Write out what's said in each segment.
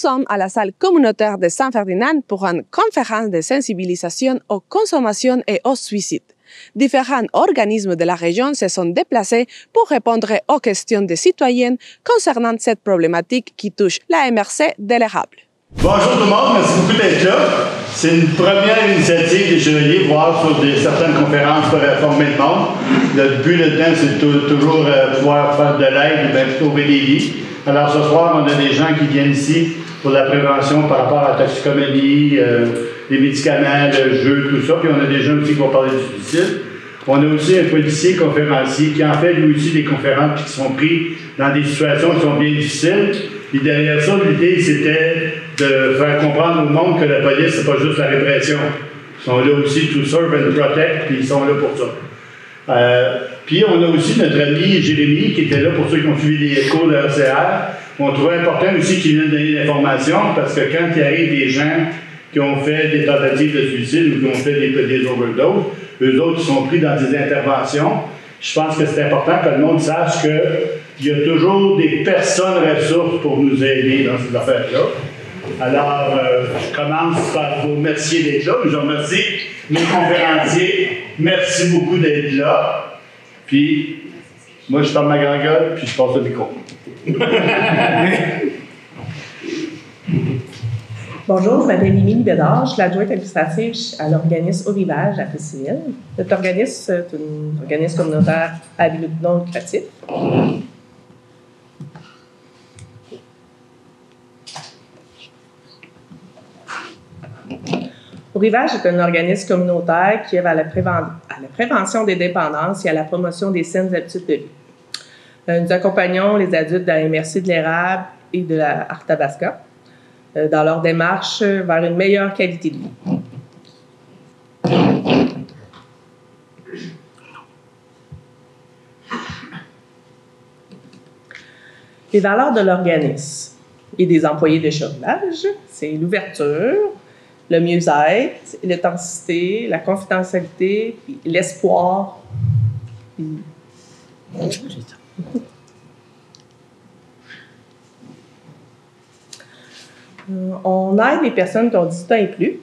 sommes à la salle communautaire de Saint-Ferdinand pour une conférence de sensibilisation aux consommations et au suicide. Différents organismes de la région se sont déplacés pour répondre aux questions des citoyens concernant cette problématique qui touche la MRC de l'érable. Bonjour tout le monde, merci beaucoup d'être là. C'est une première initiative des Chevaliers, voir sur certaines conférences pour informer le monde. Le but là-dedans, c'est toujours pouvoir faire de l'aide et sauver des vies. Alors ce soir, on a des gens qui viennent ici pour la prévention par rapport à la toxicomanie, les médicaments, le jeu, tout ça. Puis on a des gens aussi qui vont parler du suicide. On a aussi un policier conférencier qui en fait lui aussi des conférences qui sont prises dans des situations qui sont bien difficiles. Puis derrière ça, l'idée, c'était de faire comprendre au monde que la police, c'est pas juste la répression. Ils sont là aussi to serve and protect, puis ils sont là pour ça. Puis on a aussi notre ami Jérémy, qui était là pour ceux qui ont suivi les cours de RCR. On trouvait important aussi qu'il vienne donner l'information, parce que quand il arrive des gens qui ont fait des tentatives de suicide ou qui ont fait des overdoses, eux autres, ils sont pris dans des interventions. Je pense que c'est important que le monde sache qu'il y a toujours des personnes ressources pour nous aider dans ces affaires-là. Alors, je commence par vous remercier d'être là. Je remercie mes conférenciers. Merci beaucoup d'être là. Puis, moi, je ferme ma grande gueule, puis je passe le micro. Bonjour, je m'appelle Émilie Bédard, je suis l'adjointe administrative à l'organisme Au Rivage à Plessisville. Cet organisme est un organisme communautaire à but non lucratif. Au Rivage est un organisme communautaire qui œuvre à la prévention des dépendances et à la promotion des saines habitudes de vie. Nous accompagnons les adultes de la MRC de l'Érable et de la Arthabasca dans leur démarche vers une meilleure qualité de vie. Les valeurs de l'organisme et des employés d'échevelage, c'est l'ouverture, le mieux-être, l'authenticité, la confidentialité, puis l'espoir. On aide les personnes qui ont 18 ans et plus.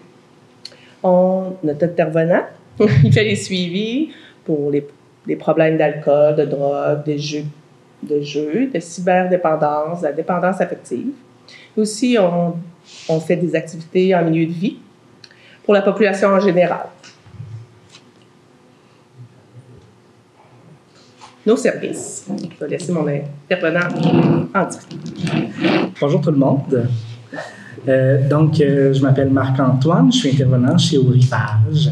Notre intervenant, il fait les suivis pour les problèmes d'alcool, de drogue, de cyberdépendance, de la dépendance affective. Aussi, on fait des activités en milieu de vie pour la population en général. Nos services. Je vais laisser mon intervenant en direct. Bonjour tout le monde. Je m'appelle Marc-Antoine, je suis intervenant chez Au Rivage.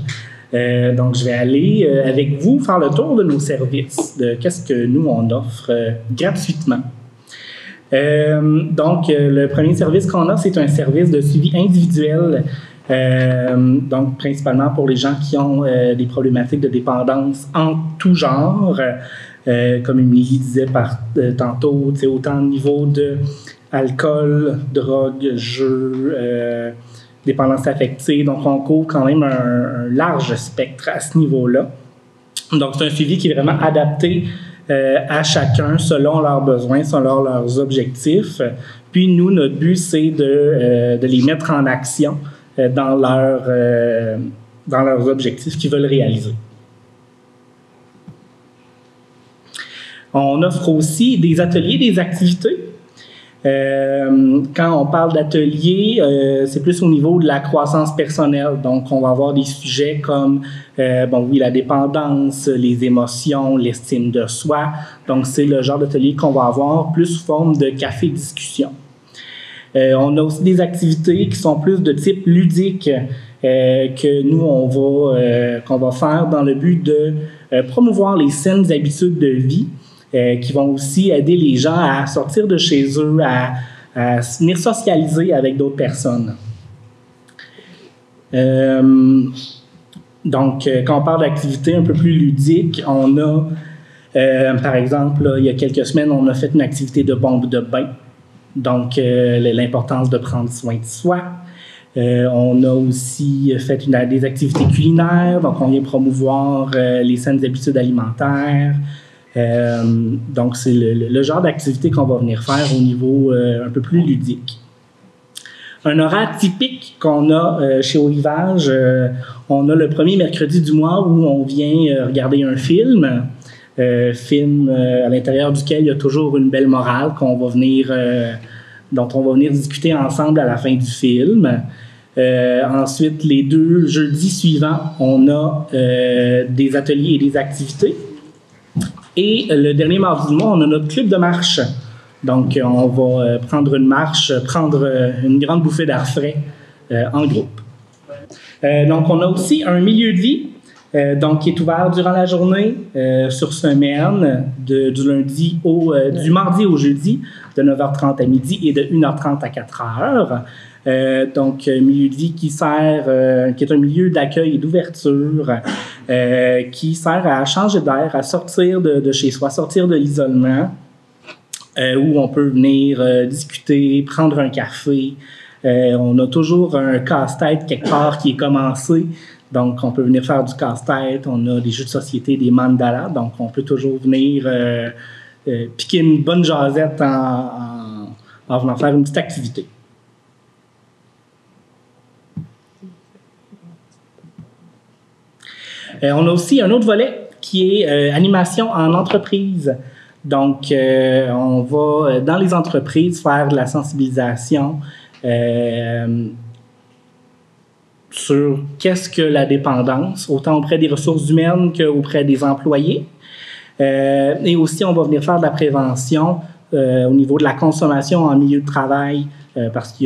Je vais aller avec vous faire le tour de nos services, de qu'est-ce que nous, on offre gratuitement. Le premier service qu'on offre, c'est un service de suivi individuel, principalement pour les gens qui ont des problématiques de dépendance en tout genre, comme Émilie disait tantôt, autant au niveau de alcool, drogue, jeu, dépendance affective. Donc, on couvre quand même un large spectre à ce niveau-là. Donc, c'est un suivi qui est vraiment adapté à chacun selon leurs besoins, selon leurs objectifs. Puis, nous, notre but, c'est de les mettre en action dans leurs objectifs qu'ils veulent réaliser. On offre aussi des ateliers, des activités. Quand on parle d'atelier, c'est plus au niveau de la croissance personnelle. Donc, on va avoir des sujets comme, la dépendance, les émotions, l'estime de soi. Donc, c'est le genre d'atelier qu'on va avoir plus sous forme de café-discussion. On a aussi des activités qui sont plus de type ludique que nous, qu'on va faire dans le but de promouvoir les saines habitudes de vie. Qui vont aussi aider les gens à sortir de chez eux, à venir socialiser avec d'autres personnes. Quand on parle d'activités un peu plus ludiques, on a, par exemple, là, il y a quelques semaines, on a fait une activité de bombe de bain. Donc, l'importance de prendre soin de soi. On a aussi fait des activités culinaires. Donc, on vient promouvoir les saines habitudes alimentaires. Donc, c'est le genre d'activité qu'on va venir faire au niveau un peu plus ludique. Un horaire typique qu'on a chez Au Rivage, on a le premier mercredi du mois où on vient regarder un film, à l'intérieur duquel il y a toujours une belle morale dont on va venir discuter ensemble à la fin du film. Ensuite, les 2 jeudis suivants, on a des ateliers et des activités. Et le dernier mardi du mois, on a notre club de marche. Donc, on va prendre une marche, prendre une grande bouffée d'air frais en groupe. Donc, on a aussi un milieu de vie, qui est ouvert durant la journée, sur semaine, du mardi au jeudi, de 9h30 à midi et de 1h30 à 4h. Donc, milieu de vie qui est un milieu d'accueil et d'ouverture, qui sert à changer d'air, à sortir de chez soi, sortir de l'isolement, où on peut venir discuter, prendre un café. On a toujours un casse-tête quelque part qui est commencé, donc on peut venir faire du casse-tête. On a des jeux de société, des mandalas, donc on peut toujours venir piquer une bonne jasette en venant faire une petite activité. On a aussi un autre volet qui est animation en entreprise. Donc, on va dans les entreprises faire de la sensibilisation sur qu'est-ce que la dépendance, autant auprès des ressources humaines qu'auprès des employés. Et aussi, on va venir faire de la prévention au niveau de la consommation en milieu de travail, parce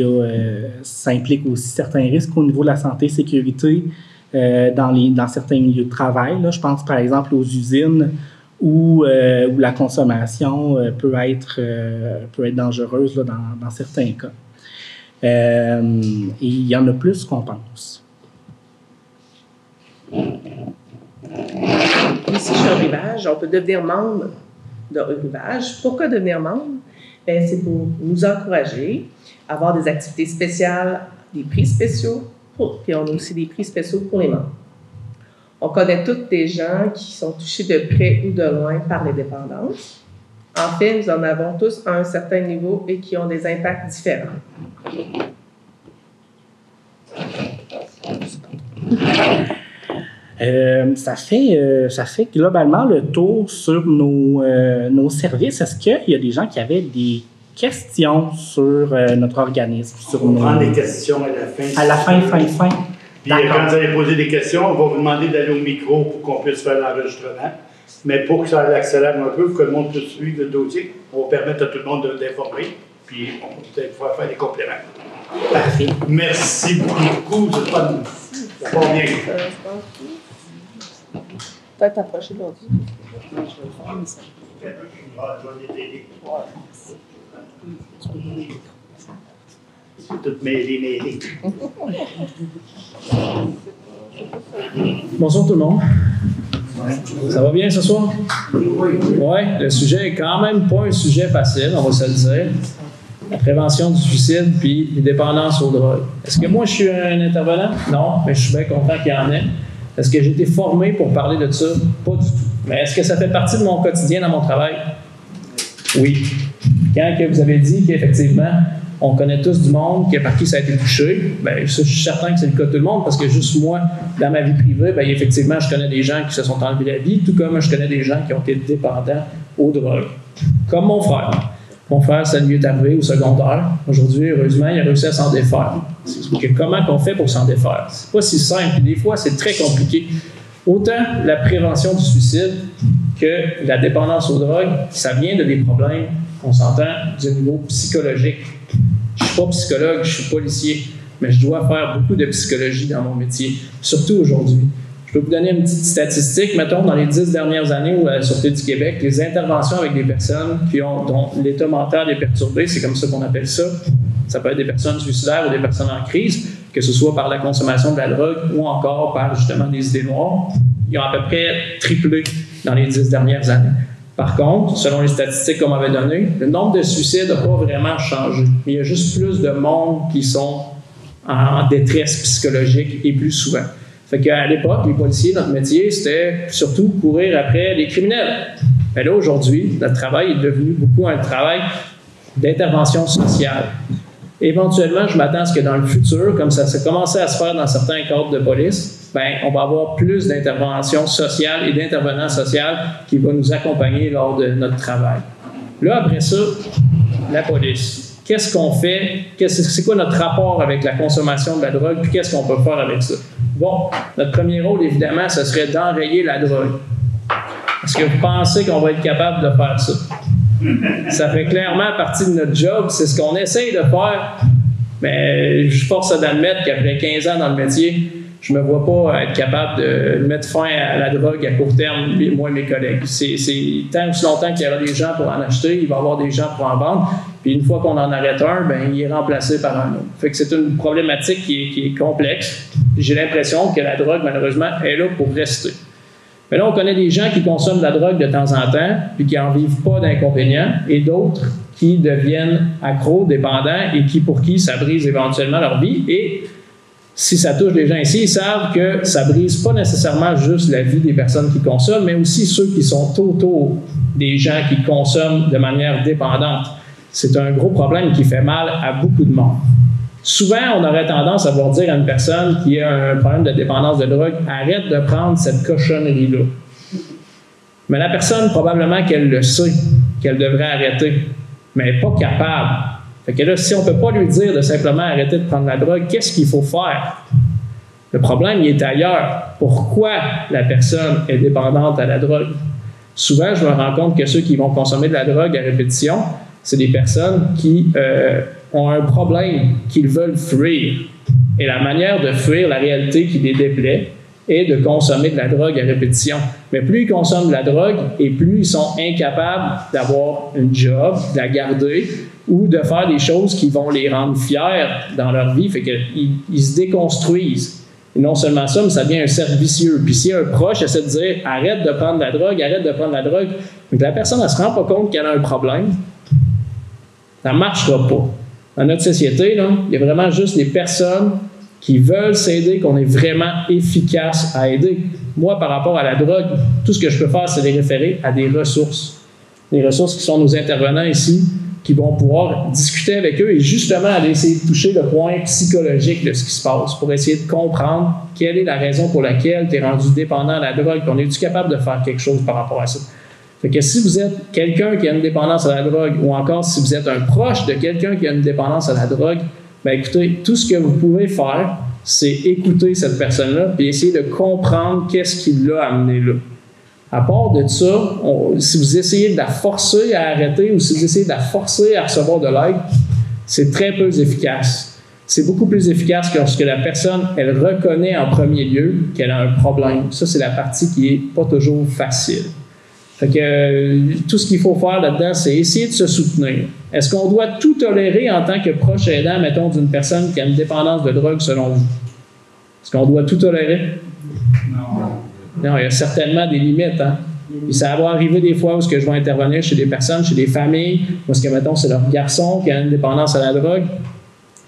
ça implique aussi certains risques au niveau de la santé et sécurité dans certains milieux de travail. Là, je pense par exemple aux usines où la consommation peut être dangereuse là, dans certains cas. Et il y en a plus qu'on pense. Ici, chez Au Rivage, on peut devenir membre de Au Rivage. Pourquoi devenir membre? C'est pour nous encourager à avoir des activités spéciales, des prix spéciaux, puis on a aussi des prix spéciaux pour les membres. On connaît tous des gens qui sont touchés de près ou de loin par les dépendances. En fait, nous en avons tous à un certain niveau et qui ont des impacts différents. Ça fait globalement le tour sur nos services. Est-ce qu'il y a des gens qui avaient des questions sur notre organisme? On va prendre des questions à la fin. À la fin. Puis quand vous allez poser des questions, on va vous demander d'aller au micro pour qu'on puisse faire l'enregistrement. Mais pour que ça accélère un peu, pour que le monde puisse suivre le dossier, on va permettre à tout le monde d'informer. Puis on va peut-être pouvoir faire des compléments. Parfait. Merci beaucoup. C'est pas bien. Peut-être t'approcher de l'ordi. Je vais t'aider. C'est tout mêlé. Bonsoir tout le monde. Ça va bien ce soir? Oui, le sujet est quand même pas un sujet facile, on va se le dire. La prévention du suicide puis les dépendances aux drogues. Est-ce que moi je suis un intervenant? Non, mais je suis bien content qu'il y en ait. Est-ce que j'ai été formé pour parler de ça? Pas du tout. Mais est-ce que ça fait partie de mon quotidien dans mon travail? Oui. Quand que vous avez dit qu'effectivement, on connaît tous du monde par qui ça a été touché, bien, ça, je suis certain que c'est le cas de tout le monde, parce que juste moi, dans ma vie privée, bien, effectivement, je connais des gens qui se sont enlevés la vie, tout comme je connais des gens qui ont été dépendants aux drogues. Comme mon frère. Mon frère, ça lui est arrivé au secondaire. Aujourd'hui, heureusement, il a réussi à s'en défaire. Comment on fait pour s'en défaire? C'est pas si simple. Des fois, c'est très compliqué. Autant la prévention du suicide que la dépendance aux drogues, ça vient de des problèmes, on s'entend, du niveau psychologique. Je ne suis pas psychologue, je suis policier, mais je dois faire beaucoup de psychologie dans mon métier, surtout aujourd'hui. Je peux vous donner une petite statistique. Mettons, dans les 10 dernières années où à la Sûreté du Québec, les interventions avec des personnes dont l'état mental est perturbé, c'est comme ça qu'on appelle ça. Ça peut être des personnes suicidaires ou des personnes en crise, que ce soit par la consommation de la drogue ou encore par justement des idées noires. Ils ont à peu près triplé dans les 10 dernières années. Par contre, selon les statistiques qu'on m'avait données, le nombre de suicides n'a pas vraiment changé. Mais il y a juste plus de monde qui sont en détresse psychologique et plus souvent. Fait qu'à l'époque, les policiers, notre métier, c'était surtout courir après les criminels. Mais là, aujourd'hui, notre travail est devenu beaucoup un travail d'intervention sociale. Éventuellement, je m'attends à ce que dans le futur, comme ça s'est commencé à se faire dans certains corps de police, on va avoir plus d'interventions sociales et d'intervenants sociaux qui vont nous accompagner lors de notre travail. Là, après ça, la police. Qu'est-ce qu'on fait? C'est quoi notre rapport avec la consommation de la drogue? Puis qu'est-ce qu'on peut faire avec ça? Bon, notre premier rôle, évidemment, ce serait d'enrayer la drogue. Est-ce que vous pensez qu'on va être capable de faire ça? Ça fait clairement partie de notre job. C'est ce qu'on essaye de faire. Mais je force d'admettre qu'après 15 ans dans le métier, je ne me vois pas être capable de mettre fin à la drogue à court terme, moi et mes collègues. C'est tant aussi longtemps qu'il y aura des gens pour en acheter, il va y avoir des gens pour en vendre. Puis une fois qu'on en arrête un, il est remplacé par un autre. Fait que c'est une problématique qui est complexe. J'ai l'impression que la drogue, malheureusement, est là pour rester. Mais là, on connaît des gens qui consomment de la drogue de temps en temps, puis qui n'en vivent pas d'inconvénients, et d'autres qui deviennent accros, dépendants, et pour qui ça brise éventuellement leur vie. Et si ça touche les gens ici, ils savent que ça brise pas nécessairement juste la vie des personnes qui consomment, mais aussi ceux qui sont autour des gens qui consomment de manière dépendante. C'est un gros problème qui fait mal à beaucoup de monde. Souvent, on aurait tendance à vouloir dire à une personne qui a un problème de dépendance de drogue, arrête de prendre cette cochonnerie-là. Mais la personne, probablement qu'elle le sait, qu'elle devrait arrêter, mais elle n'est pas capable. Fait que là, si on ne peut pas lui dire de simplement arrêter de prendre la drogue, qu'est-ce qu'il faut faire? Le problème, il est ailleurs. Pourquoi la personne est dépendante à la drogue? Souvent, je me rends compte que ceux qui vont consommer de la drogue à répétition, c'est des personnes qui ont un problème qu'ils veulent fuir. Et la manière de fuir la réalité qui les déplaît est de consommer de la drogue à répétition. Mais plus ils consomment de la drogue et plus ils sont incapables d'avoir une job, de la garder ou de faire des choses qui vont les rendre fiers dans leur vie. Fait qu'ils se déconstruisent. Et non seulement ça, mais ça devient un cercle vicieux. Puis si un proche essaie de dire « arrête de prendre la drogue, arrête de prendre la drogue », donc la personne ne se rend pas compte qu'elle a un problème, ça ne marchera pas. Dans notre société, là, il y a vraiment juste des personnes qui veulent s'aider, qu'on est vraiment efficace à aider. Moi, par rapport à la drogue, tout ce que je peux faire, c'est les référer à des ressources. Des ressources qui sont nos intervenants ici, qui vont pouvoir discuter avec eux et justement aller essayer de toucher le point psychologique de ce qui se passe pour essayer de comprendre quelle est la raison pour laquelle tu es rendu dépendant à la drogue, qu'on est-tu capable de faire quelque chose par rapport à ça. Fait que si vous êtes quelqu'un qui a une dépendance à la drogue ou encore si vous êtes un proche de quelqu'un qui a une dépendance à la drogue, écoutez, tout ce que vous pouvez faire, c'est écouter cette personne-là et essayer de comprendre qu'est-ce qui l'a amené là. À part de ça, si vous essayez de la forcer à arrêter ou si vous essayez de la forcer à recevoir de l'aide, c'est très peu efficace. C'est beaucoup plus efficace que lorsque la personne, elle reconnaît en premier lieu qu'elle a un problème. Ça, c'est la partie qui n'est pas toujours facile. Fait que tout ce qu'il faut faire là-dedans, c'est essayer de se soutenir. Est-ce qu'on doit tout tolérer en tant que proche aidant, mettons, d'une personne qui a une dépendance de drogue, selon vous? Est-ce qu'on doit tout tolérer? Non, il y a certainement des limites. Hein? Puis ça va arriver des fois où je vais intervenir chez des personnes, chez des familles, parce que, mettons, c'est leur garçon qui a une dépendance à la drogue,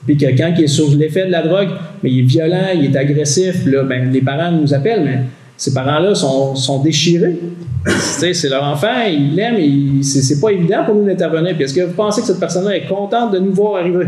puis que quand il est sur l'effet de la drogue, mais il est violent, il est agressif, là, les parents nous appellent, mais ces parents-là sont déchirés. C'est leur enfant, ils l'aiment, c'est pas évident pour nous d'intervenir. Puis est-ce que vous pensez que cette personne-là est contente de nous voir arriver?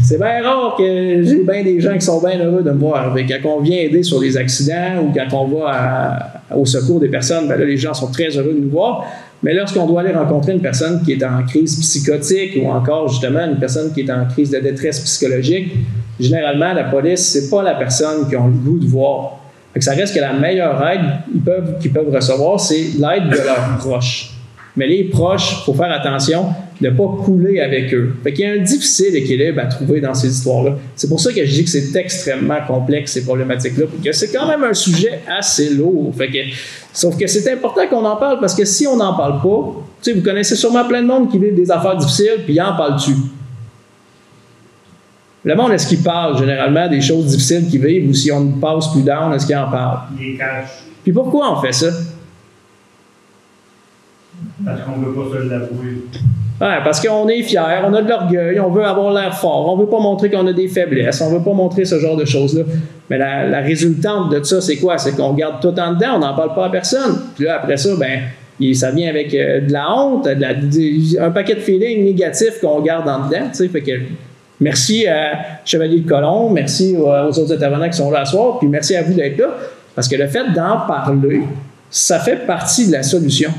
C'est bien rare que j'ai bien des gens qui sont bien heureux de me voir arriver. Quand on vient aider sur les accidents ou quand on va au secours des personnes, là, les gens sont très heureux de nous voir. Mais lorsqu'on doit aller rencontrer une personne qui est en crise psychotique ou encore justement une personne qui est en crise de détresse psychologique, généralement, la police, c'est pas la personne qui ont le goût de voir. Fait que ça reste que la meilleure aide qu'ils peuvent recevoir, c'est l'aide de leurs proches. Mais les proches, il faut faire attention de ne pas couler avec eux. Fait qu'il y a un difficile équilibre à trouver dans ces histoires-là. C'est pour ça que je dis que c'est extrêmement complexe, ces problématiques-là, puis que c'est quand même un sujet assez lourd. Sauf que c'est important qu'on en parle, parce que si on n'en parle pas, vous connaissez sûrement plein de monde qui vivent des affaires difficiles, puis ils en parlent-tu? Le monde, est-ce qu'il parle généralement des choses difficiles qu'ils vivent ou si on passe plus down, est-ce qu'il en parle? Il cache. Puis pourquoi on fait ça? Parce qu'on ne veut pas se l'avouer. Ouais, parce qu'on est fiers, on a de l'orgueil, on veut avoir l'air fort, on ne veut pas montrer qu'on a des faiblesses, on ne veut pas montrer ce genre de choses-là. Mais la résultante de ça, c'est quoi? C'est qu'on garde tout en dedans, on n'en parle pas à personne. Puis là, après ça, ça vient avec de la honte, un paquet de feelings négatifs qu'on garde en dedans. Fait que merci à Chevalier de Colomb, merci aux autres intervenants qui sont là ce soir, puis merci à vous d'être là, parce que le fait d'en parler, ça fait partie de la solution.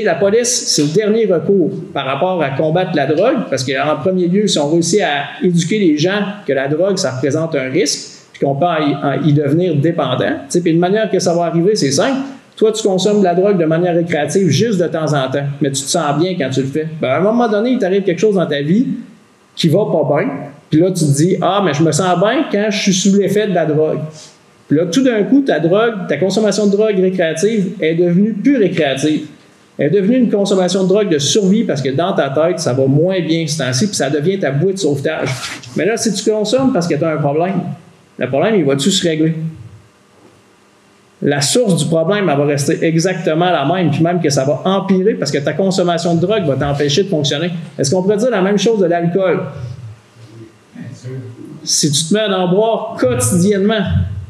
La police, c'est le dernier recours par rapport à combattre la drogue, parce qu'en premier lieu, si on réussit à éduquer les gens que la drogue, ça représente un risque, puis qu'on peut y devenir dépendant. Puis une manière que ça va arriver, c'est simple. Toi, tu consommes de la drogue de manière récréative juste de temps en temps, mais tu te sens bien quand tu le fais. À un moment donné, il t'arrive quelque chose dans ta vie qui va pas bien, puis là, tu te dis « Ah, mais je me sens bien quand je suis sous l'effet de la drogue. » Puis là, tout d'un coup, ta consommation de drogue récréative est devenue plus récréative. Elle est devenue une consommation de drogue de survie parce que dans ta tête, ça va moins bien ce temps-ci, puis ça devient ta bouée de sauvetage. Mais là, si tu consommes parce que tu as un problème, le problème, il va-tu se régler? La source du problème, elle va rester exactement la même, puis même que ça va empirer parce que ta consommation de drogue va t'empêcher de fonctionner. Est-ce qu'on pourrait dire la même chose de l'alcool? Si tu te mets à en boire quotidiennement,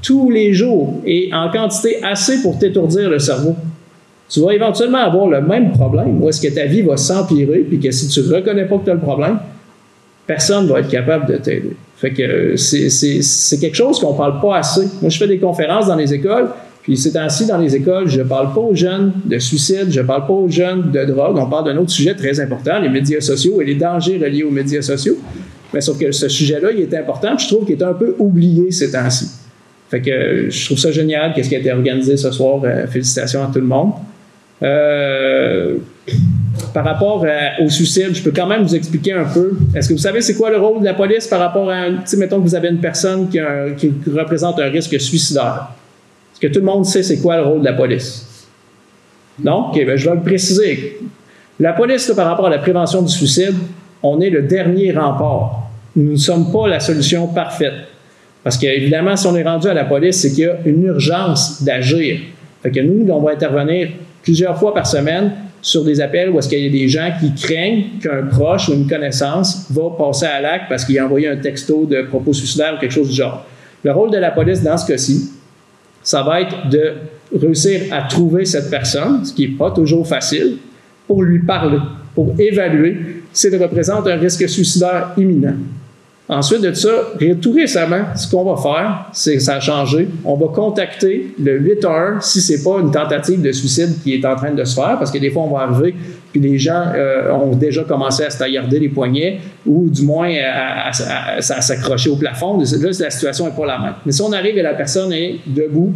tous les jours, et en quantité assez pour t'étourdir le cerveau, tu vas éventuellement avoir le même problème, où est-ce que ta vie va s'empirer, puis que si tu ne reconnais pas que tu as le problème, personne ne va être capable de t'aider. Fait que c'est quelque chose qu'on ne parle pas assez. Moi, je fais des conférences dans les écoles, puis ces temps-ci, dans les écoles, je ne parle pas aux jeunes de suicide, je ne parle pas aux jeunes de drogue, on parle d'un autre sujet très important, les médias sociaux et les dangers reliés aux médias sociaux. Mais sauf que ce sujet-là, il est important, puis je trouve qu'il est un peu oublié ces temps-ci. Fait que je trouve ça génial, qu'est-ce qui a été organisé ce soir. Félicitations à tout le monde. Par rapport au suicide, je peux quand même vous expliquer un peu. Est-ce que vous savez c'est quoi le rôle de la police par rapport à, mettons que vous avez une personne qui représente un risque suicidaire? Est-ce que tout le monde sait c'est quoi le rôle de la police? Non? OK, bien, je vais le préciser. La police, là, par rapport à la prévention du suicide, on est le dernier rempart. Nous ne sommes pas la solution parfaite. Parce qu'évidemment, si on est rendu à la police, c'est qu'il y a une urgence d'agir. Fait que nous, on va intervenir plusieurs fois par semaine sur des appels où est-ce qu'il y a des gens qui craignent qu'un proche ou une connaissance va passer à l'acte parce qu'il a envoyé un texto de propos suicidaires ou quelque chose du genre. Le rôle de la police dans ce cas-ci, ça va être de réussir à trouver cette personne, ce qui n'est pas toujours facile, pour lui parler, pour évaluer s'il représente un risque suicidaire imminent. Ensuite de ça, tout récemment, ce qu'on va faire, c'est que ça a changé. On va contacter le 811 si ce n'est pas une tentative de suicide qui est en train de se faire, parce que des fois, on va arriver, puis les gens ont déjà commencé à se taillarder les poignets, ou du moins à s'accrocher au plafond. Là, la situation n'est pas la même. Mais si on arrive et la personne est debout,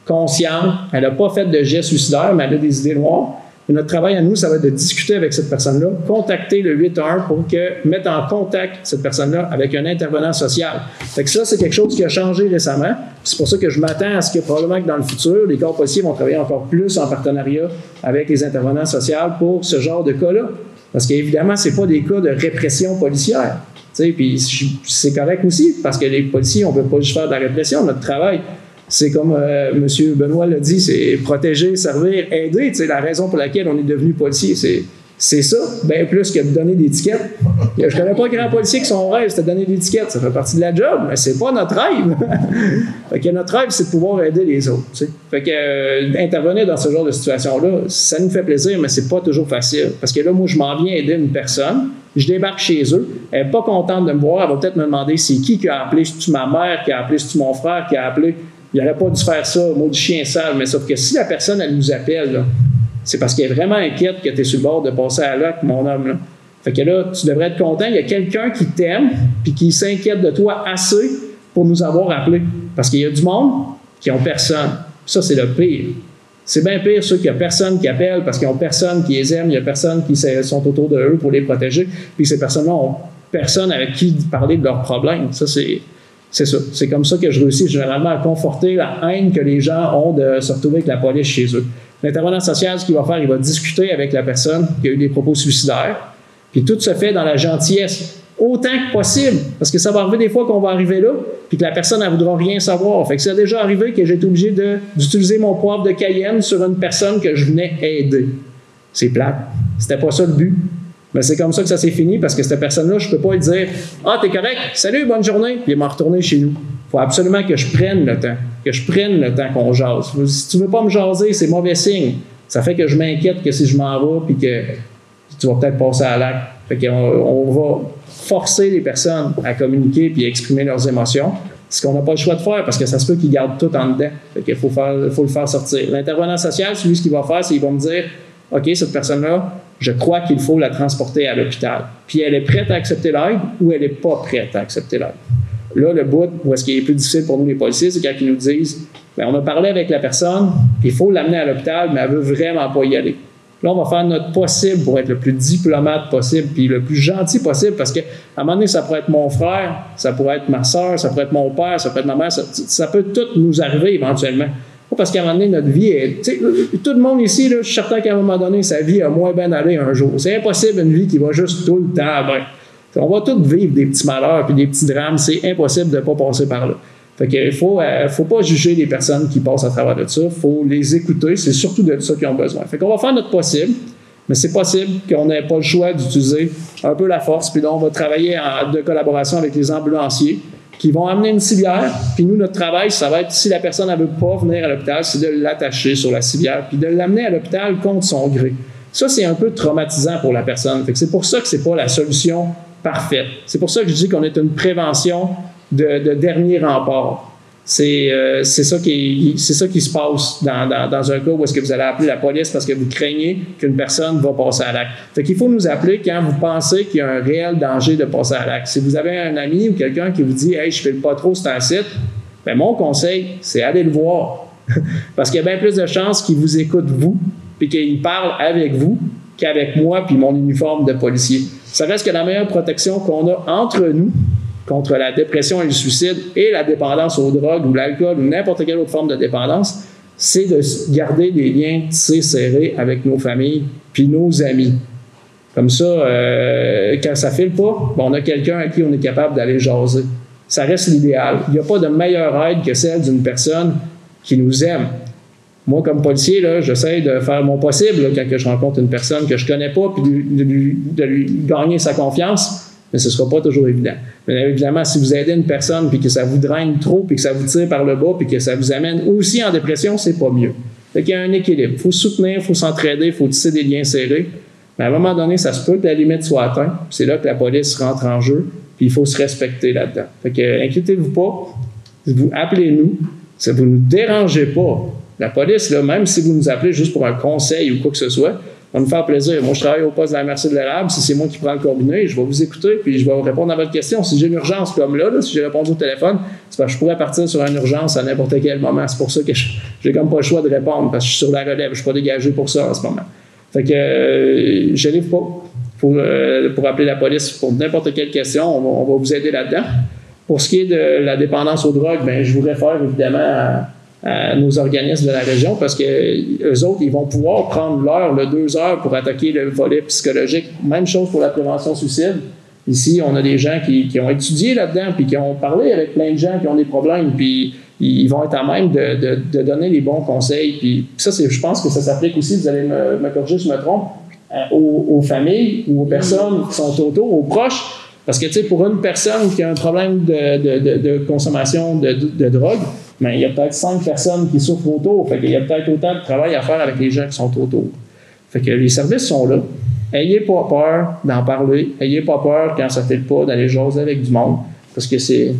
consciente, elle n'a pas fait de geste suicidaire, mais elle a des idées noires, et notre travail à nous, ça va être de discuter avec cette personne-là, contacter le 811 pour mettre en contact cette personne-là avec un intervenant social. Fait que ça, c'est quelque chose qui a changé récemment. C'est pour ça que je m'attends à ce que probablement que dans le futur, les corps policiers vont travailler encore plus en partenariat avec les intervenants sociaux pour ce genre de cas-là. Parce qu'évidemment, ce n'est pas des cas de répression policière. Puis c'est correct aussi, parce que les policiers, on ne peut pas juste faire de la répression. Notre travail, c'est comme M. Benoît l'a dit, c'est protéger, servir, aider. La raison pour laquelle on est devenu policier, c'est ça, bien plus que de donner des tickets. Je ne connais pas un grand policier qui son rêve, c'est de donner des tickets. Ça fait partie de la job, mais c'est pas notre rêve. Fait que notre rêve, c'est de pouvoir aider les autres. Fait que intervenir dans ce genre de situation-là, ça nous fait plaisir, mais c'est pas toujours facile. Parce que là, moi, je m'en viens aider une personne, je débarque chez eux, elle n'est pas contente de me voir, elle va peut-être me demander c'est qui a appelé, c'est-tu ma mère qui a appelé, c'est-tu mon frère qui a appelé. Il n'aurait pas dû faire ça, mot du chien sale, mais sauf que si la personne, elle nous appelle, là, c'est parce qu'elle est vraiment inquiète que tu es sur le bord de passer à l'acte, mon homme. Là. Fait que là, tu devrais être content. Il y a quelqu'un qui t'aime puis qui s'inquiète de toi assez pour nous avoir appelé. Parce qu'il y a du monde qui n'ont personne. Ça, c'est le pire. C'est bien pire ceux qui n'ont personne qui appelle parce qu'ils n'ont personne qui les aime, il n'y a personne qui sont autour de eux pour les protéger, puis ces personnes-là n'ont personne avec qui parler de leurs problèmes. Ça, c'est ça. C'est comme ça que je réussis généralement à conforter la haine que les gens ont de se retrouver avec la police chez eux. L'intervenant social, ce qu'il va faire, il va discuter avec la personne qui a eu des propos suicidaires, puis tout se fait dans la gentillesse, autant que possible, parce que ça va arriver des fois qu'on va arriver là, puis que la personne, elle ne voudra rien savoir. Fait que ça a déjà arrivé que j'ai été obligé d'utiliser mon poivre de Cayenne sur une personne que je venais aider. C'est plate. C'était pas ça le but. Mais c'est comme ça que ça s'est fini, parce que cette personne-là, je ne peux pas lui dire « Ah, t'es correct, salut, bonne journée », puis il m'a retourné chez nous. Il faut absolument que je prenne le temps qu'on jase. Si tu ne veux pas me jaser, c'est mauvais signe. Ça fait que je m'inquiète que si je m'en vais, puis que tu vas peut-être passer à l'acte. Fait qu'on va forcer les personnes à communiquer puis à exprimer leurs émotions, ce qu'on n'a pas le choix de faire parce que ça se peut qu'ils gardent tout en dedans. Fait qu'il faut le faire sortir. L'intervenant social, celui ce qu'il va faire, c'est qu'il va me dire « OK, cette personne-là, je crois qu'il faut la transporter à l'hôpital. » Puis elle est prête à accepter l'aide ou elle n'est pas prête à accepter l'aide. Là, le bout où est-ce qu'il est plus difficile pour nous les policiers, c'est quand ils nous disent « on a parlé avec la personne, il faut l'amener à l'hôpital, mais elle veut vraiment pas y aller. » Là, on va faire notre possible pour être le plus diplomate possible puis le plus gentil possible parce qu'à un moment donné, ça pourrait être mon frère, ça pourrait être ma soeur, ça pourrait être mon père, ça pourrait être ma mère, ça peut tout nous arriver éventuellement. Pas parce qu'à un moment donné, notre vie est... Tout le monde ici, là, je suis certain qu'à un moment donné, sa vie a moins bien allé un jour. C'est impossible une vie qui va juste tout le temps bien. On va tous vivre des petits malheurs puis des petits drames. C'est impossible de ne pas passer par là. Fait qu'il faut pas juger les personnes qui passent à travers de ça. Il faut les écouter. C'est surtout de ça qu'ils ont besoin. Fait qu'on va faire notre possible, mais c'est possible qu'on n'ait pas le choix d'utiliser un peu la force. Puis là, on va travailler de collaboration avec les ambulanciers qui vont amener une civière. Puis nous, notre travail, ça va être, si la personne ne veut pas venir à l'hôpital, c'est de l'attacher sur la civière puis de l'amener à l'hôpital contre son gré. Ça, c'est un peu traumatisant pour la personne. Fait que c'est pour ça que c'est pas la solution parfaite. C'est pour ça que je dis qu'on est une prévention de dernier rempart. C'est ça qui se passe dans un cas où est-ce que vous allez appeler la police parce que vous craignez qu'une personne va passer à l'acte. Fait qu'il faut nous appeler quand vous pensez qu'il y a un réel danger de passer à l'acte. Si vous avez un ami ou quelqu'un qui vous dit « Hey, je ne file pas trop sur un site », bien, mon conseil, c'est aller le voir. Parce qu'il y a bien plus de chances qu'il vous écoute, vous, puis qu'il parle avec vous qu'avec moi puis mon uniforme de policier. Ça reste que la meilleure protection qu'on a entre nous contre la dépression et le suicide et la dépendance aux drogues ou l'alcool ou n'importe quelle autre forme de dépendance, c'est de garder des liens tissés serrés avec nos familles puis nos amis. Comme ça, quand ça file pas, on a quelqu'un à qui on est capable d'aller jaser. Ça reste l'idéal. Il n'y a pas de meilleure aide que celle d'une personne qui nous aime. Moi, comme policier, là, j'essaie de faire mon possible là, quand je rencontre une personne que je ne connais pas puis de lui gagner sa confiance. Mais ce ne sera pas toujours évident. Mais évidemment, si vous aidez une personne puis que ça vous draine trop puis que ça vous tire par le bas puis que ça vous amène aussi en dépression, c'est pas mieux. Fait qu'il y a un équilibre. Il faut soutenir, il faut s'entraider, il faut tisser des liens serrés. Mais à un moment donné, ça se peut que la limite soit atteinte. C'est là que la police rentre en jeu puis il faut se respecter là-dedans. Fait que inquiétez-vous pas. Vous appelez-nous. Ça vous nous dérangez pas. La police, là, même si vous nous appelez juste pour un conseil ou quoi que ce soit, va nous faire plaisir. Moi, je travaille au poste de la MRC de l'Érable. Si c'est moi qui prends le combiné, je vais vous écouter puis je vais vous répondre à votre question. Si j'ai une urgence comme là, si j'ai répondu au téléphone, c'est parce que je pourrais partir sur une urgence à n'importe quel moment. C'est pour ça que j'ai comme pas le choix de répondre parce que je suis sur la relève. Je suis pas dégagé pour ça en ce moment. Fait que je n'arrive pas pour appeler la police pour n'importe quelle question. On va vous aider là-dedans. Pour ce qui est de la dépendance aux drogues, bien, je vous réfère évidemment à nos organismes de la région parce que eux autres, ils vont pouvoir prendre l'heure, 2 heures pour attaquer le volet psychologique. Même chose pour la prévention suicide. Ici, on a des gens qui ont étudié là-dedans puis qui ont parlé avec plein de gens qui ont des problèmes puis ils vont être à même de donner les bons conseils. Puis ça, je pense que ça s'applique aussi, vous allez me corriger si je me trompe, aux familles ou aux personnes qui sont autour, aux proches. Parce que, tu sais, pour une personne qui a un problème de consommation de drogue, bien, il y a peut-être 5 personnes qui souffrent autour. Fait qu'il y a peut-être autant de travail à faire avec les gens qui sont autour. Fait que les services sont là. Ayez pas peur d'en parler. Ayez pas peur, quand ça ne fait pas, d'aller jaser avec du monde. Parce que c'est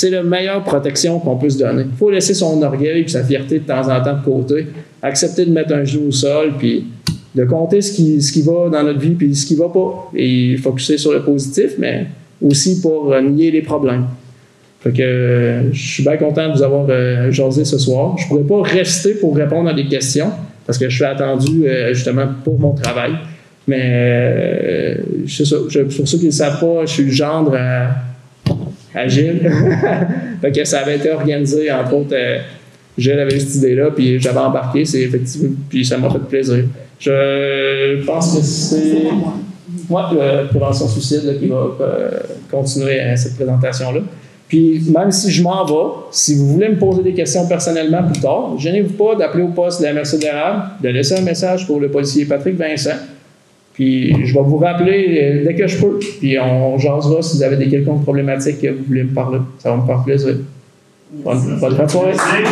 la meilleure protection qu'on peut se donner. Il faut laisser son orgueil et sa fierté de temps en temps de côté. Accepter de mettre un genou au sol, puis de compter ce qui va dans notre vie puis ce qui va pas. Et focusser sur le positif, mais aussi pour nier les problèmes. Fait que je suis bien content de vous avoir jasé ce soir. Je ne pourrais pas rester pour répondre à des questions parce que je suis attendu justement pour mon travail. Mais c'est ça. Pour ceux qui ne le savent pas, je suis le gendre à Gilles. Fait que ça avait été organisé, entre autres, Gilles avait cette idée-là, puis j'avais embarqué, c'est effectivement, puis ça m'a fait plaisir. Je pense que c'est moi, la prévention suicide, là, qui va continuer cette présentation-là. Puis, même si je m'en vais, si vous voulez me poser des questions personnellement plus tard, gênez-vous pas d'appeler au poste de la MRC de l'Érable, de laisser un message pour le policier Patrick Vincent. Puis, je vais vous rappeler dès que je peux. Puis, on jasera si vous avez des quelconques problématiques que vous voulez me parler. Ça va me faire plaisir. Bonne soirée. Salut.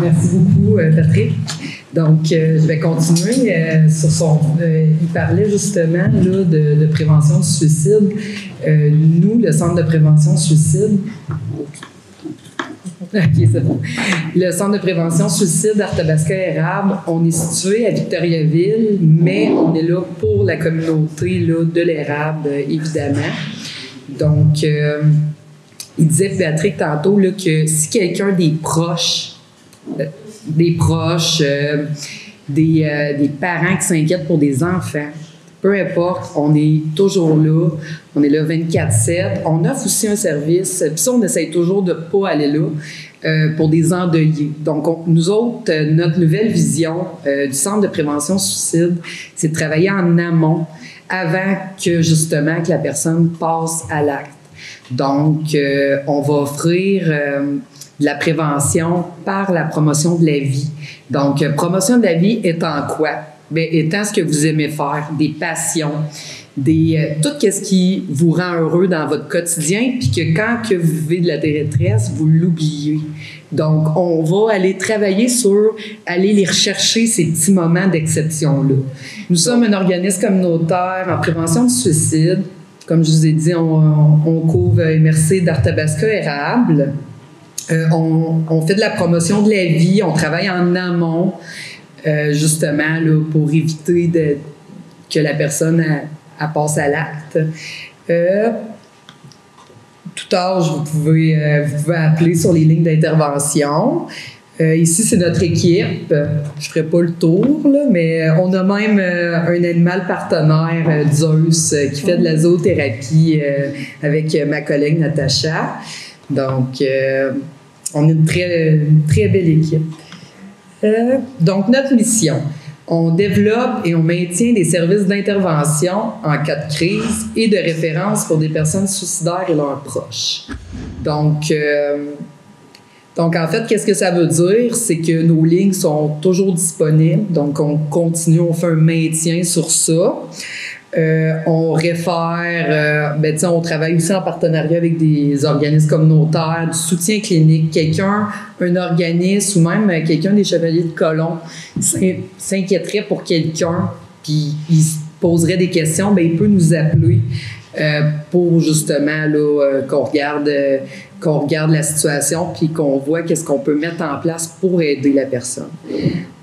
Merci beaucoup, Patrick. Donc, je vais continuer sur son... il parlait justement là, de prévention du suicide. Nous, le Centre de prévention du suicide... OK, c'est bon. Le Centre de prévention suicide Arthabasca-Érable, on est situé à Victoriaville, mais on est là pour la communauté là, de l'Érable, évidemment. Donc, il disait, Patrick, tantôt, là, que si quelqu'un des proches, des parents qui s'inquiètent pour des enfants, peu importe, on est toujours là. On est là 24/7. On offre aussi un service, puis ça, on essaye toujours de ne pas aller là, pour des endeuillés. Donc, nous autres, notre nouvelle vision du Centre de prévention suicide, c'est de travailler en amont avant que, justement, que la personne passe à l'acte. Donc, on va offrir de la prévention par la promotion de la vie. Donc, promotion de la vie étant quoi? Bien, étant ce que vous aimez faire, des passions, tout ce qui vous rend heureux dans votre quotidien, puis que quand que vous vivez de la détresse, vous l'oubliez. Donc, on va aller travailler sur, aller les rechercher, ces petits moments d'exception-là. Nous sommes un organisme communautaire en prévention du suicide. Comme je vous ai dit, on couvre MRC d'Arthabasca-Érable. On fait de la promotion de la vie, on travaille en amont, justement, là, pour éviter que la personne elle passe à l'acte. Tout âge, vous pouvez appeler sur les lignes d'intervention. Ici, c'est notre équipe. Je ne ferai pas le tour, là, mais on a même un animal partenaire, Zeus, qui fait de la zoothérapie avec ma collègue Natacha. Donc, on est une très belle équipe. Donc, notre mission, on développe et on maintient des services d'intervention en cas de crise et de référence pour des personnes suicidaires et leurs proches. Donc, en fait, qu'est-ce que ça veut dire? C'est que nos lignes sont toujours disponibles. Donc, on continue, on fait un maintien sur ça. On réfère, on travaille aussi en partenariat avec des organismes communautaires, du soutien clinique. Un organisme ou même quelqu'un des Chevaliers de Colomb s'inquiéterait pour quelqu'un, puis il se poserait des questions, bien, il peut nous appeler pour justement là, qu'on regarde la situation puis qu'on voit qu'est-ce qu'on peut mettre en place pour aider la personne.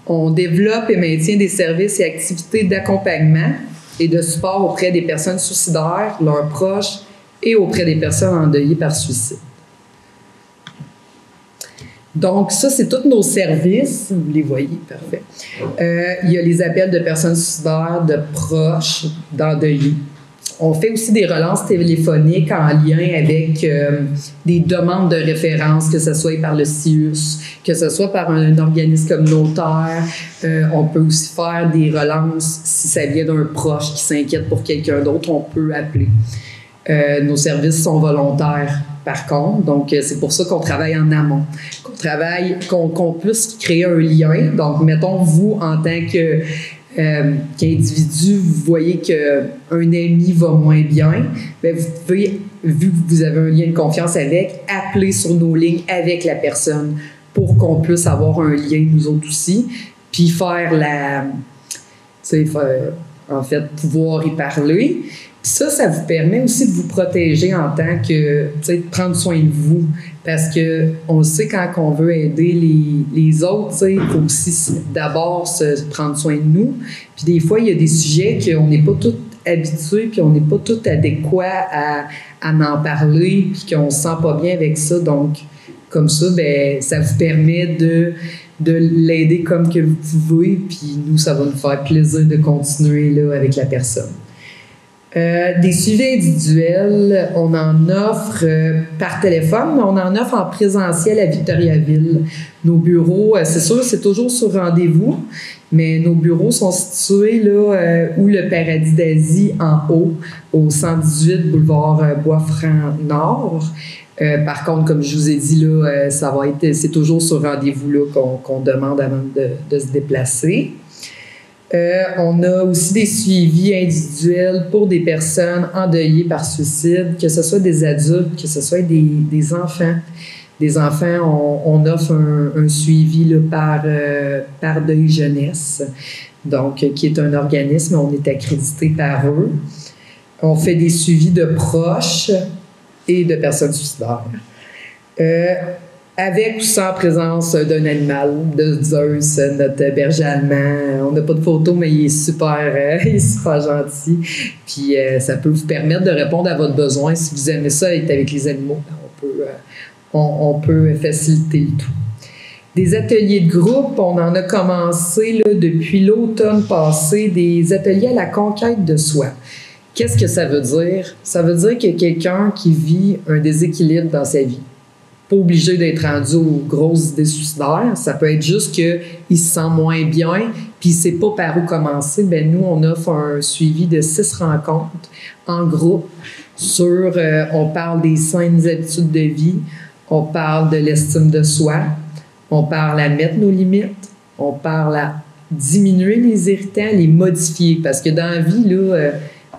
On développe et maintient des services et activités d'accompagnement et de support auprès des personnes suicidaires, leurs proches et auprès des personnes endeuillées par suicide. Donc, ça, c'est tous nos services. Vous les voyez, parfait. Il y a les appels de personnes suicidaires, de proches, d'endeuillés. On fait aussi des relances téléphoniques en lien avec des demandes de référence, que ce soit par le CIUS, que ce soit par un organisme communautaire. On peut aussi faire des relances si ça vient d'un proche qui s'inquiète pour quelqu'un d'autre, on peut appeler. Nos services sont volontaires, par contre, donc c'est pour ça qu'on travaille en amont, qu'on puisse créer un lien. Donc, mettons, vous, en tant qu'individu, vous voyez qu'un ami va moins bien, bien, vous pouvez, vu que vous avez un lien de confiance avec, appeler sur nos lignes avec la personne pour qu'on puisse avoir un lien, nous autres aussi, puis en fait, pouvoir y parler. Puis ça vous permet aussi de vous protéger en tant que, de prendre soin de vous. Parce que on sait quand on veut aider les autres, il faut aussi d'abord se prendre soin de nous. Puis des fois, il y a des sujets qu'on n'est pas tous habitués, puis on n'est pas tous adéquats à en parler, puis qu'on se sent pas bien avec ça. Donc, comme ça, ben ça vous permet de l'aider comme que vous pouvez, puis nous, ça va nous faire plaisir de continuer là, avec la personne. Des suivis individuels, on en offre par téléphone, mais on en offre en présentiel à Victoriaville. Nos bureaux, c'est sûr, c'est toujours sur rendez-vous, mais nos bureaux sont situés là où le Paradis d'Asie, en haut, au 118 boulevard Bois-Franc-Nord. Par contre, comme je vous ai dit, là, c'est toujours sur rendez-vous là, qu'on demande avant de se déplacer. On a aussi des suivis individuels pour des personnes endeuillées par suicide, que ce soit des adultes, que ce soit des enfants. des enfants, on offre un suivi là, par Deuil Jeunesse, donc qui est un organisme, on est accrédité par eux. On fait des suivis de proches et de personnes suicidaires. Avec ou sans présence d'un animal, de Zeus, notre berger allemand. On n'a pas de photo, mais il est super gentil. Puis ça peut vous permettre de répondre à votre besoin. Si vous aimez ça, être avec les animaux, on peut faciliter le tout. Des ateliers de groupe, on en a commencé là, depuis l'automne passé, des ateliers à la conquête de soi. Qu'est-ce que ça veut dire? Ça veut dire qu'il y a quelqu'un qui vit un déséquilibre dans sa vie. Pas obligé d'être rendu aux grosses idées suicidaires. Ça peut être juste qu'il se sent moins bien puis il ne sait pas par où commencer. Bien, nous, on offre un suivi de 6 rencontres en groupe sur, on parle des saines habitudes de vie, on parle de l'estime de soi, on parle à mettre nos limites, on parle à diminuer les irritants, les modifier. Parce que dans la vie, là,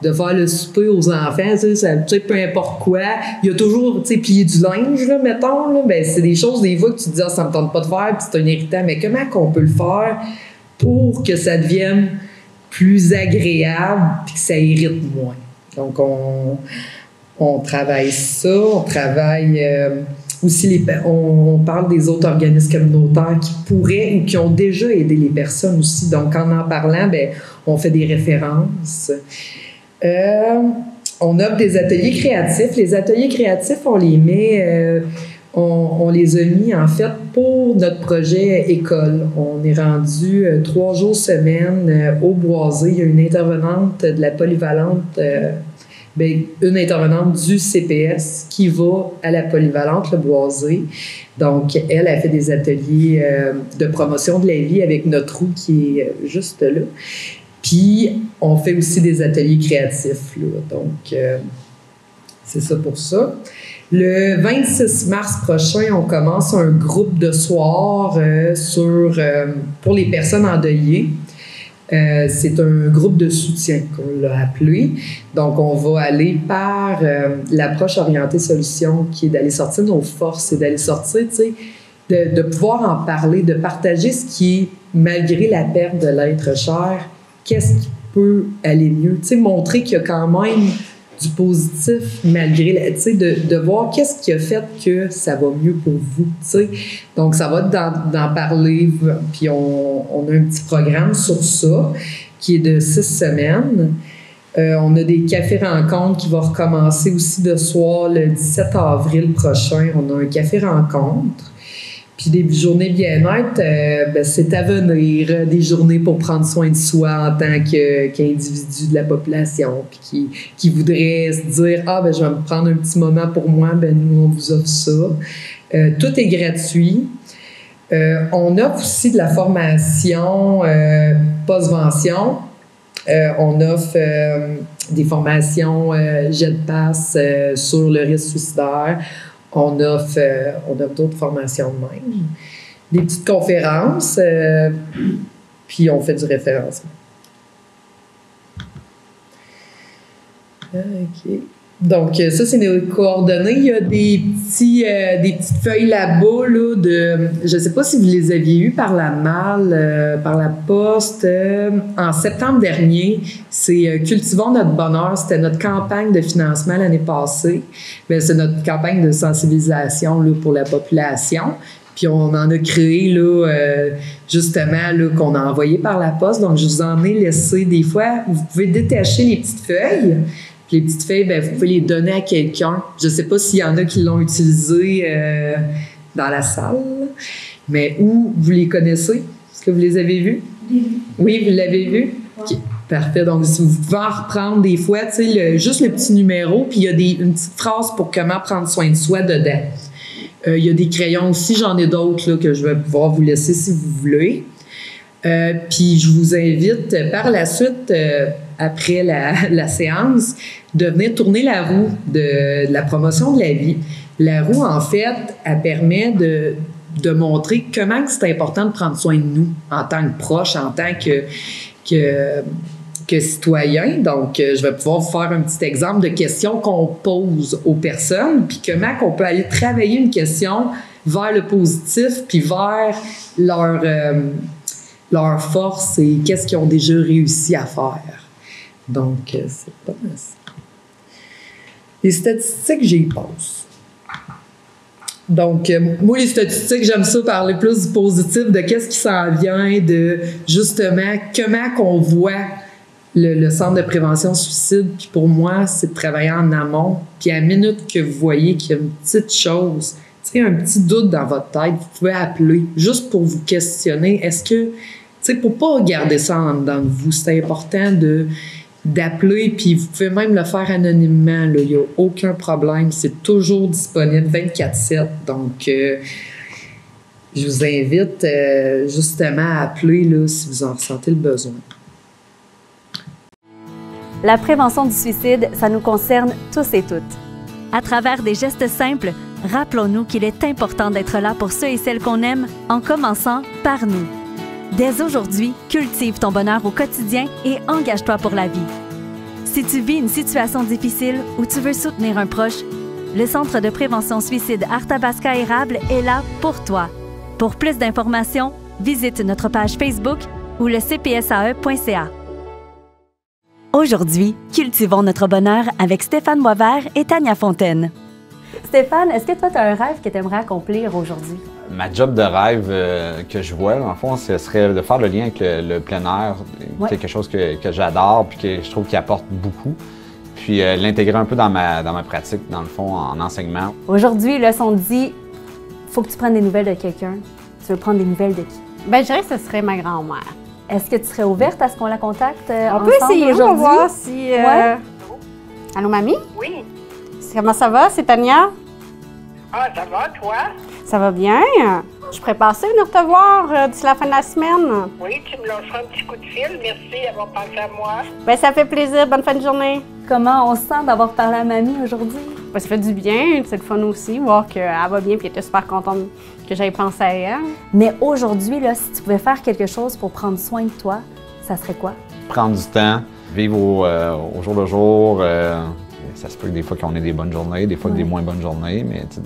de faire le souper aux enfants, tu sais, peu importe quoi, il y a toujours, tu sais, plier du linge, là, mettons, là, ben, c'est des choses, des fois, que tu te dis, ah, ça me tente pas de faire, puis c'est un irritant, mais comment qu'on peut le faire pour que ça devienne plus agréable, puis que ça irrite moins? Donc, on travaille ça, on travaille aussi, on parle des autres organismes communautaires qui pourraient ou qui ont déjà aidé les personnes aussi. Donc, en parlant, ben, on fait des références. On offre des ateliers créatifs. Les ateliers créatifs, on les met, on les a mis en fait pour notre projet école. On est rendu 3 jours semaine au Boisé. Il y a une intervenante de la polyvalente, une intervenante du CPS qui va à la polyvalente, le Boisé. Donc, elle a fait des ateliers de promotion de la vie avec notre roue qui est juste là. Puis, on fait aussi des ateliers créatifs, là. Donc, c'est ça pour ça. Le 26 mars prochain, on commence un groupe de soir pour les personnes endeuillées. C'est un groupe de soutien qu'on l'a appelé. Donc, on va aller par l'approche orientée solution qui est d'aller sortir nos forces et d'aller sortir, tu sais, de pouvoir en parler, de partager ce qui est, malgré la perte de l'être cher, qu'est-ce qui peut aller mieux? Tu sais, montrer qu'il y a quand même du positif malgré, tu sais, de voir qu'est-ce qui a fait que ça va mieux pour vous, tu sais. Donc, ça va être d'en parler, puis on a un petit programme sur ça qui est de 6 semaines. On a des cafés-rencontres qui vont recommencer aussi de soir le 17 avril prochain. On a un café-rencontre. Puis des journées bien-être, c'est à venir, des journées pour prendre soin de soi en tant qu'individu de la population, puis qui voudrait se dire « Ah, je vais me prendre un petit moment pour moi », nous, on vous offre ça. Tout est gratuit. On offre aussi de la formation post-vention. On offre des formations JetPass sur le risque suicidaire. On offre d'autres formations de même. Des petites conférences, puis on fait du référencement. OK. Donc, ça, c'est nos coordonnées. Il y a des petites feuilles là-bas, là, je ne sais pas si vous les aviez eues par la malle, par la poste. En septembre dernier, c'est Cultivons notre bonheur. C'était notre campagne de financement l'année passée. Bien, c'est notre campagne de sensibilisation là, pour la population. Puis on en a créé, là, justement, là, qu'on a envoyé par la poste. Donc, je vous en ai laissé des fois. Vous pouvez détacher les petites feuilles. Puis les petites feuilles, vous pouvez les donner à quelqu'un. Je ne sais pas s'il y en a qui l'ont utilisé dans la salle, mais où vous les connaissez? Est-ce que vous les avez vus? Oui, vous l'avez vu? Okay. Parfait. Donc, si vous pouvez en reprendre des fois, tu sais, juste le petit numéro, puis il y a une petite phrase pour comment prendre soin de soi dedans. Il y a des crayons aussi, j'en ai d'autres là, que je vais pouvoir vous laisser si vous voulez. Puis je vous invite par la suite, après la séance, de venir tourner la roue de la promotion de la vie. La roue, en fait, elle permet de montrer comment c'est important de prendre soin de nous en tant que proche, en tant que citoyen. Donc, je vais pouvoir vous faire un petit exemple de questions qu'on pose aux personnes, puis comment on peut aller travailler une question vers le positif, puis vers leur force et qu'est-ce qu'ils ont déjà réussi à faire. Donc, c'est pas mal ça. Les statistiques, j'y passe. Donc, moi, les statistiques, j'aime ça parler plus du positif, de qu'est-ce qui s'en vient, de justement comment qu'on voit le centre de prévention suicide. Puis pour moi, c'est de travailler en amont. Puis à la minute que vous voyez qu'il y a une petite chose, tu sais, un petit doute dans votre tête, vous pouvez appeler juste pour vous questionner. Est-ce que, tu sais, pour pas garder ça en dedans de vous, c'est important d'appeler, puis vous pouvez même le faire anonymement, là, il n'y a aucun problème, c'est toujours disponible 24/7, donc je vous invite justement à appeler là, si vous en ressentez le besoin. La prévention du suicide, ça nous concerne tous et toutes. À travers des gestes simples, rappelons-nous qu'il est important d'être là pour ceux et celles qu'on aime, en commençant par nous. Dès aujourd'hui, cultive ton bonheur au quotidien et engage-toi pour la vie. Si tu vis une situation difficile ou tu veux soutenir un proche, le Centre de prévention suicide Arthabasca Érable est là pour toi. Pour plus d'informations, visite notre page Facebook ou le cpsae.ca. Aujourd'hui, cultivons notre bonheur avec Stéphane Boisvert et Tania Fontaine. Stéphane, est-ce que toi, tu as un rêve que tu aimerais accomplir aujourd'hui? Ma job de rêve que je vois, en fond, ce serait de faire le lien avec le plein air, quelque chose que j'adore puis que je trouve qui apporte beaucoup. Puis l'intégrer un peu dans ma pratique, dans le fond, en enseignement. Aujourd'hui, là, si on te dit, faut que tu prennes des nouvelles de quelqu'un, tu veux prendre des nouvelles de qui? Bien, je dirais que ce serait ma grand-mère. Est-ce que tu serais ouverte à ce qu'on la contacte On peut essayer, on va voir si... Ouais. Allô, mamie? Oui. Comment ça va? C'est Tania? Ah, ça va, toi? Ça va bien. Je pourrais passer venir te voir d'ici la fin de la semaine. Oui, tu me lâcheras un petit coup de fil. Merci d'avoir pensé à moi. Bien, ça fait plaisir. Bonne fin de journée. Comment on se sent d'avoir parlé à mamie aujourd'hui? Bien, ça fait du bien. C'est le fun aussi, voir qu'elle va bien et qu'elle était super contente que j'aille pensé à elle. Mais aujourd'hui, là, si tu pouvais faire quelque chose pour prendre soin de toi, ça serait quoi? Prendre du temps, vivre au jour le jour. Ça se peut que des fois qu'on ait des bonnes journées, des fois des moins bonnes journées, mais tu sais,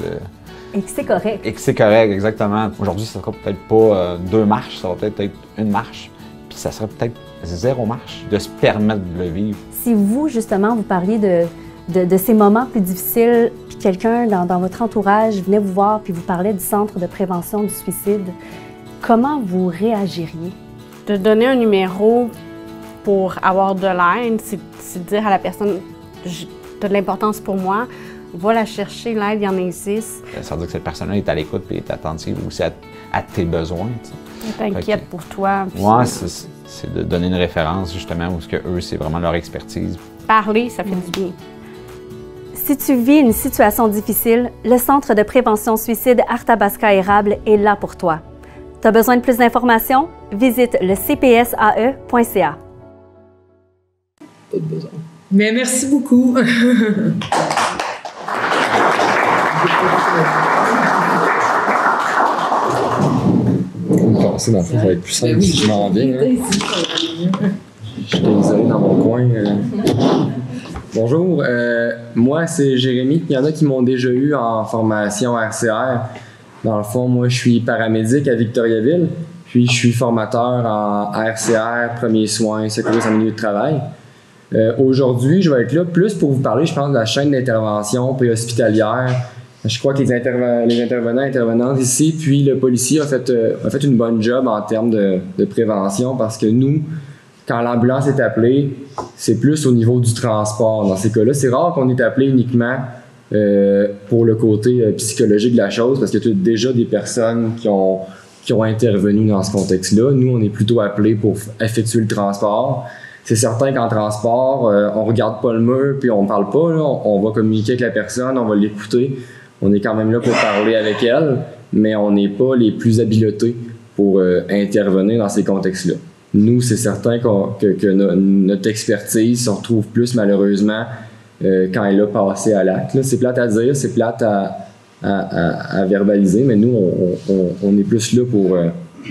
Et que c'est correct. Et que c'est correct, exactement. Aujourd'hui, ça sera peut-être pas 2 marches, ça va peut-être être 1 marche, puis ça serait peut-être 0 marche, de se permettre de le vivre. Si vous, justement, vous parliez de ces moments plus difficiles, puis quelqu'un dans votre entourage venait vous voir puis vous parlait du Centre de prévention du suicide, comment vous réagiriez? De donner un numéro pour avoir de l'aide, c'est de dire à la personne « t'as de l'importance pour moi », va la chercher, l'aide, il y en existe. Ça veut dire que cette personne-là est à l'écoute et est attentive aussi à tes besoins. Elle t'inquiète pour toi. Oui, c'est de donner une référence justement où eux, c'est vraiment leur expertise. Parler, ça fait du bien. Si tu vis une situation difficile, le Centre de prévention suicide Arthabasca Érable est là pour toi. Tu as besoin de plus d'informations? Visite le cpsae.ca. Pas de besoin. Mais merci beaucoup. Ça va être plus simple si je m'en viens. J'étais isolé dans mon coin. Bonjour, moi c'est Jérémy. Il y en a qui m'ont déjà eu en formation RCR. Dans le fond, moi je suis paramédic à Victoriaville. Puis je suis formateur en RCR, premiers soins, secours en milieu de travail. Aujourd'hui, je vais être là plus pour vous parler, je pense, de la chaîne d'intervention préhospitalière. Je crois que les intervenantes ici, puis le policier a fait une bonne job en termes de prévention parce que nous, quand l'ambulance est appelée, c'est plus au niveau du transport. Dans ces cas-là, c'est rare qu'on est appelé uniquement pour le côté psychologique de la chose parce qu'il y a déjà des personnes qui ont intervenu dans ce contexte-là. Nous, on est plutôt appelés pour effectuer le transport. C'est certain qu'en transport, on regarde pas le mur puis on parle pas. Là. On va communiquer avec la personne, on va l'écouter. On est quand même là pour parler avec elle, mais on n'est pas les plus habilités pour intervenir dans ces contextes-là. Nous, c'est certain que notre expertise se retrouve plus malheureusement quand elle a passé à l'acte. Là, c'est plate à dire, c'est plate à verbaliser, mais nous, on est plus là pour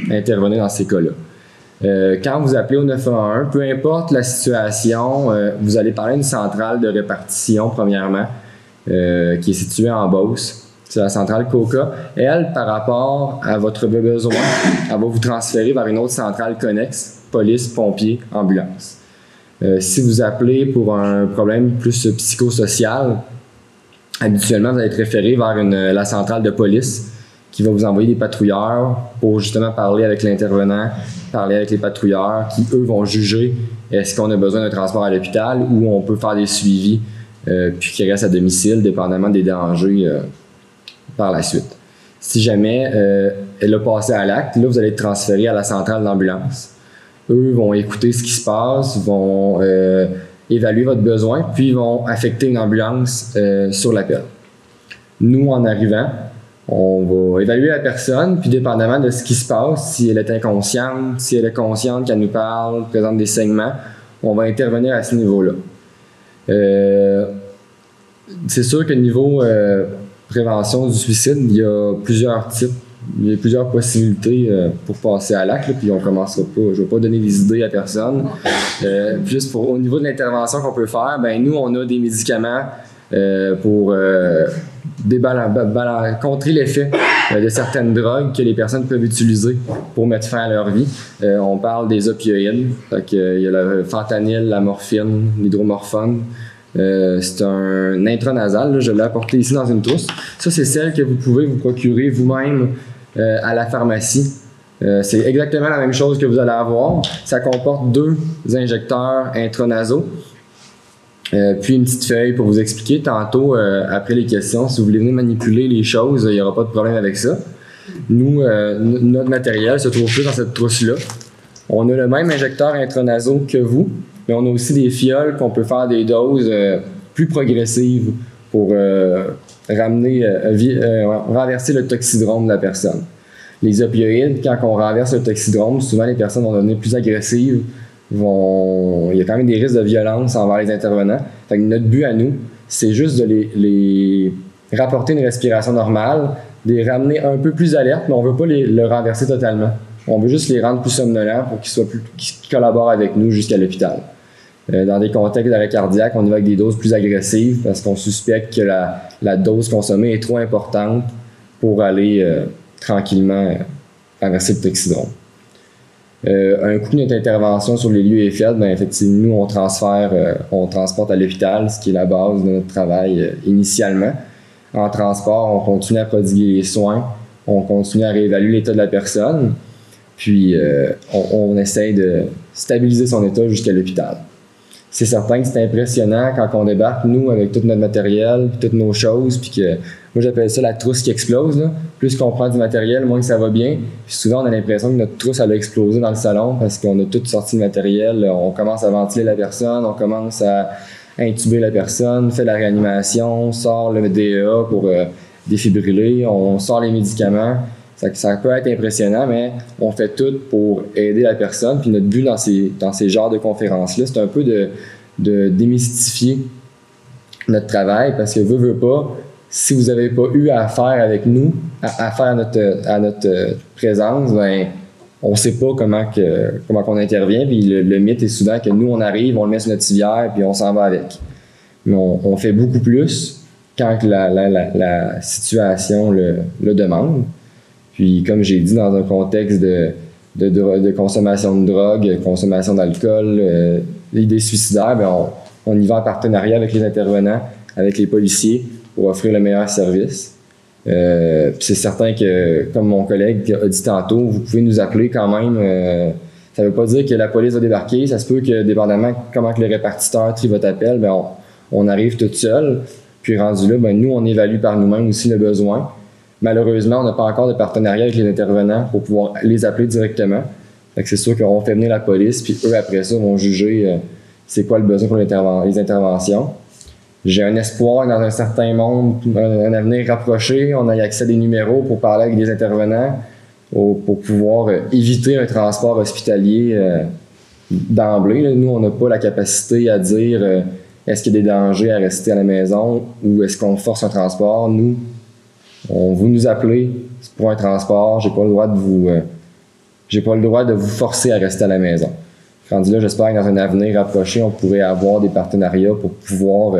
intervenir dans ces cas-là. Quand vous appelez au 911, peu importe la situation, vous allez parler d'une centrale de répartition, premièrement, qui est située en Beauce. C'est la centrale COCA. Elle, par rapport à votre besoin, elle va vous transférer vers une autre centrale connexe, police, pompiers, ambulance. Si vous appelez pour un problème plus psychosocial, habituellement, vous allez être référé vers la centrale de police qui va vous envoyer des patrouilleurs pour justement parler avec l'intervenant, parler avec les patrouilleurs qui, eux, vont juger est-ce qu'on a besoin d'un transport à l'hôpital ou on peut faire des suivis puis qui restent à domicile, dépendamment des dangers par la suite. Si jamais elle a passé à l'acte, là, vous allez être transféré à la centrale d'ambulance. Eux vont écouter ce qui se passe, vont évaluer votre besoin, puis vont affecter une ambulance sur l'appel. Nous, en arrivant, on va évaluer la personne, puis dépendamment de ce qui se passe, si elle est inconsciente, si elle est consciente qu'elle nous parle, présente des saignements, on va intervenir à ce niveau-là. C'est sûr que niveau prévention du suicide, il y a plusieurs types, il y a plusieurs possibilités pour passer à l'acte, puis on commencera pas, je ne vais pas donner des idées à personne. Juste au niveau de l'intervention qu'on peut faire, ben nous, on a des médicaments pour contrer l'effet de certaines drogues que les personnes peuvent utiliser pour mettre fin à leur vie. On parle des opioïdes, il y a le fentanyl, la morphine, l'hydromorphone. C'est un intranasal, là, je l'ai apporté ici dans une trousse. Ça, c'est celle que vous pouvez vous procurer vous-même à la pharmacie. C'est exactement la même chose que vous allez avoir. Ça comporte 2 injecteurs intranasaux. Puis une petite feuille pour vous expliquer tantôt, après les questions, si vous voulez venir manipuler les choses, il n'y aura pas de problème avec ça. Nous, notre matériel se trouve plus dans cette trousse-là. On a le même injecteur intranasaux que vous, mais on a aussi des fioles qu'on peut faire des doses plus progressives pour renverser le toxidrome de la personne. Les opioïdes, quand on renverse le toxidrome, souvent les personnes vont devenir plus agressives. Il y a quand même des risques de violence envers les intervenants. Fait que notre but à nous, c'est juste de les rapporter une respiration normale, de les ramener un peu plus alertes, mais on ne veut pas le renverser totalement. On veut juste les rendre plus somnolents pour qu'ils collaborent avec nous jusqu'à l'hôpital. Dans des contextes d'arrêt cardiaque, on y va avec des doses plus agressives parce qu'on suspecte que la dose consommée est trop importante pour aller tranquillement renverser le toxidrome. Un coup de notre intervention sur les lieux est faite, ben effectivement, nous, on transporte à l'hôpital, ce qui est la base de notre travail initialement. En transport, on continue à prodiguer les soins, on continue à réévaluer l'état de la personne, puis on essaye de stabiliser son état jusqu'à l'hôpital. C'est certain que c'est impressionnant quand on débarque, nous, avec tout notre matériel, toutes nos choses, puis que, moi j'appelle ça la trousse qui explose, là. Plus qu'on prend du matériel, moins que ça va bien. Puis souvent, on a l'impression que notre trousse, elle a explosé dans le salon parce qu'on a tout sorti de matériel. On commence à ventiler la personne, on commence à intuber la personne, fait la réanimation, sort le DEA pour défibriller, on sort les médicaments. Ça peut être impressionnant, mais on fait tout pour aider la personne. Puis notre but dans ces genres de conférences-là, c'est un peu de démystifier notre travail parce que veut pas, si vous n'avez pas eu affaire avec nous, affaire à notre présence, ben on ne sait pas comment on intervient. Puis le mythe est souvent que nous, on arrive, on le met sur notre civière, puis on s'en va avec. Mais on fait beaucoup plus quand la situation le demande. Puis, comme j'ai dit, dans un contexte de consommation de drogue, consommation d'alcool, l'idée suicidaire, bien, on y va en partenariat avec les intervenants, avec les policiers, pour offrir le meilleur service. Puis c'est certain que, comme mon collègue a dit tantôt, vous pouvez nous appeler quand même. Ça ne veut pas dire que la police va débarquer. Ça se peut que, dépendamment comment que le répartiteur trie votre appel, bien, on arrive tout seul. Puis rendu là, bien, nous, on évalue par nous-mêmes aussi le besoin. Malheureusement, on n'a pas encore de partenariat avec les intervenants pour pouvoir les appeler directement. Fait que c'est sûr qu'on fait venir la police, puis eux, après ça, vont juger c'est quoi le besoin pour les interventions. J'ai un espoir que dans un certain monde, un avenir rapproché, on ait accès à des numéros pour parler avec des intervenants, pour pouvoir éviter un transport hospitalier d'emblée. Là. Nous, on n'a pas la capacité à dire est-ce qu'il y a des dangers à rester à la maison ou est-ce qu'on force un transport. Nous, vous nous appelez pour un transport, j'ai pas le droit de j'ai pas le droit de vous forcer à rester à la maison. Rendu là, j'espère que dans un avenir rapproché, on pourrait avoir des partenariats pour pouvoir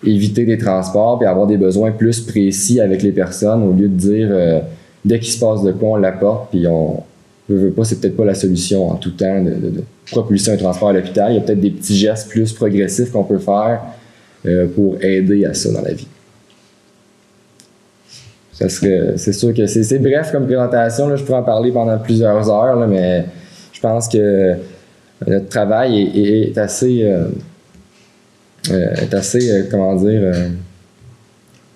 éviter des transports et avoir des besoins plus précis avec les personnes au lieu de dire dès qu'il se passe de quoi, on l'apporte puis on veut pas, c'est peut-être pas la solution en tout temps de propulser un transport à l'hôpital. Il y a peut-être des petits gestes plus progressifs qu'on peut faire pour aider à ça dans la vie. C'est sûr que c'est bref comme présentation, là, je pourrais en parler pendant plusieurs heures, là, mais je pense que notre travail est assez comment dire,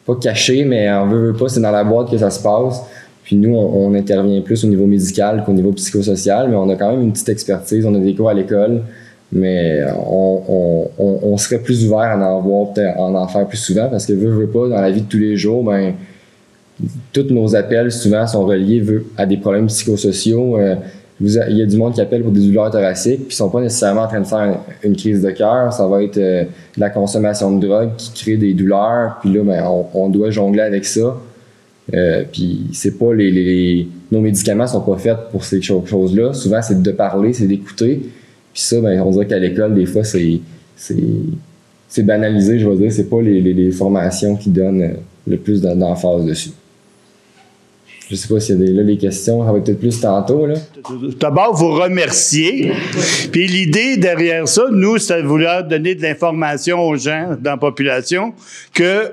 pas caché, mais on veut pas, c'est dans la boîte que ça se passe. Puis nous, on intervient plus au niveau médical qu'au niveau psychosocial, mais on a quand même une petite expertise, on a des cours à l'école, mais on serait plus ouvert à en voir, peut-être en faire plus souvent, parce que veut pas, dans la vie de tous les jours, ben tous nos appels souvent sont reliés à des problèmes psychosociaux. Il y a du monde qui appelle pour des douleurs thoraciques, puis ils sont pas nécessairement en train de faire une crise de cœur. Ça va être de la consommation de drogue qui crée des douleurs, puis là, ben, on doit jongler avec ça. Puis c'est pas nos médicaments sont pas faits pour ces choses-là. Souvent, c'est de parler, c'est d'écouter. Puis ça, ben, on dirait qu'à l'école, des fois, c'est banalisé, je veux dire. C'est pas les formations qui donnent le plus d'emphase dessus. Je sais pas s'il y a des questions, ça va être peut-être plus tantôt, là. D'abord, vous remercier. Puis l'idée derrière ça, nous, c'est de vouloir donner de l'information aux gens dans la population que,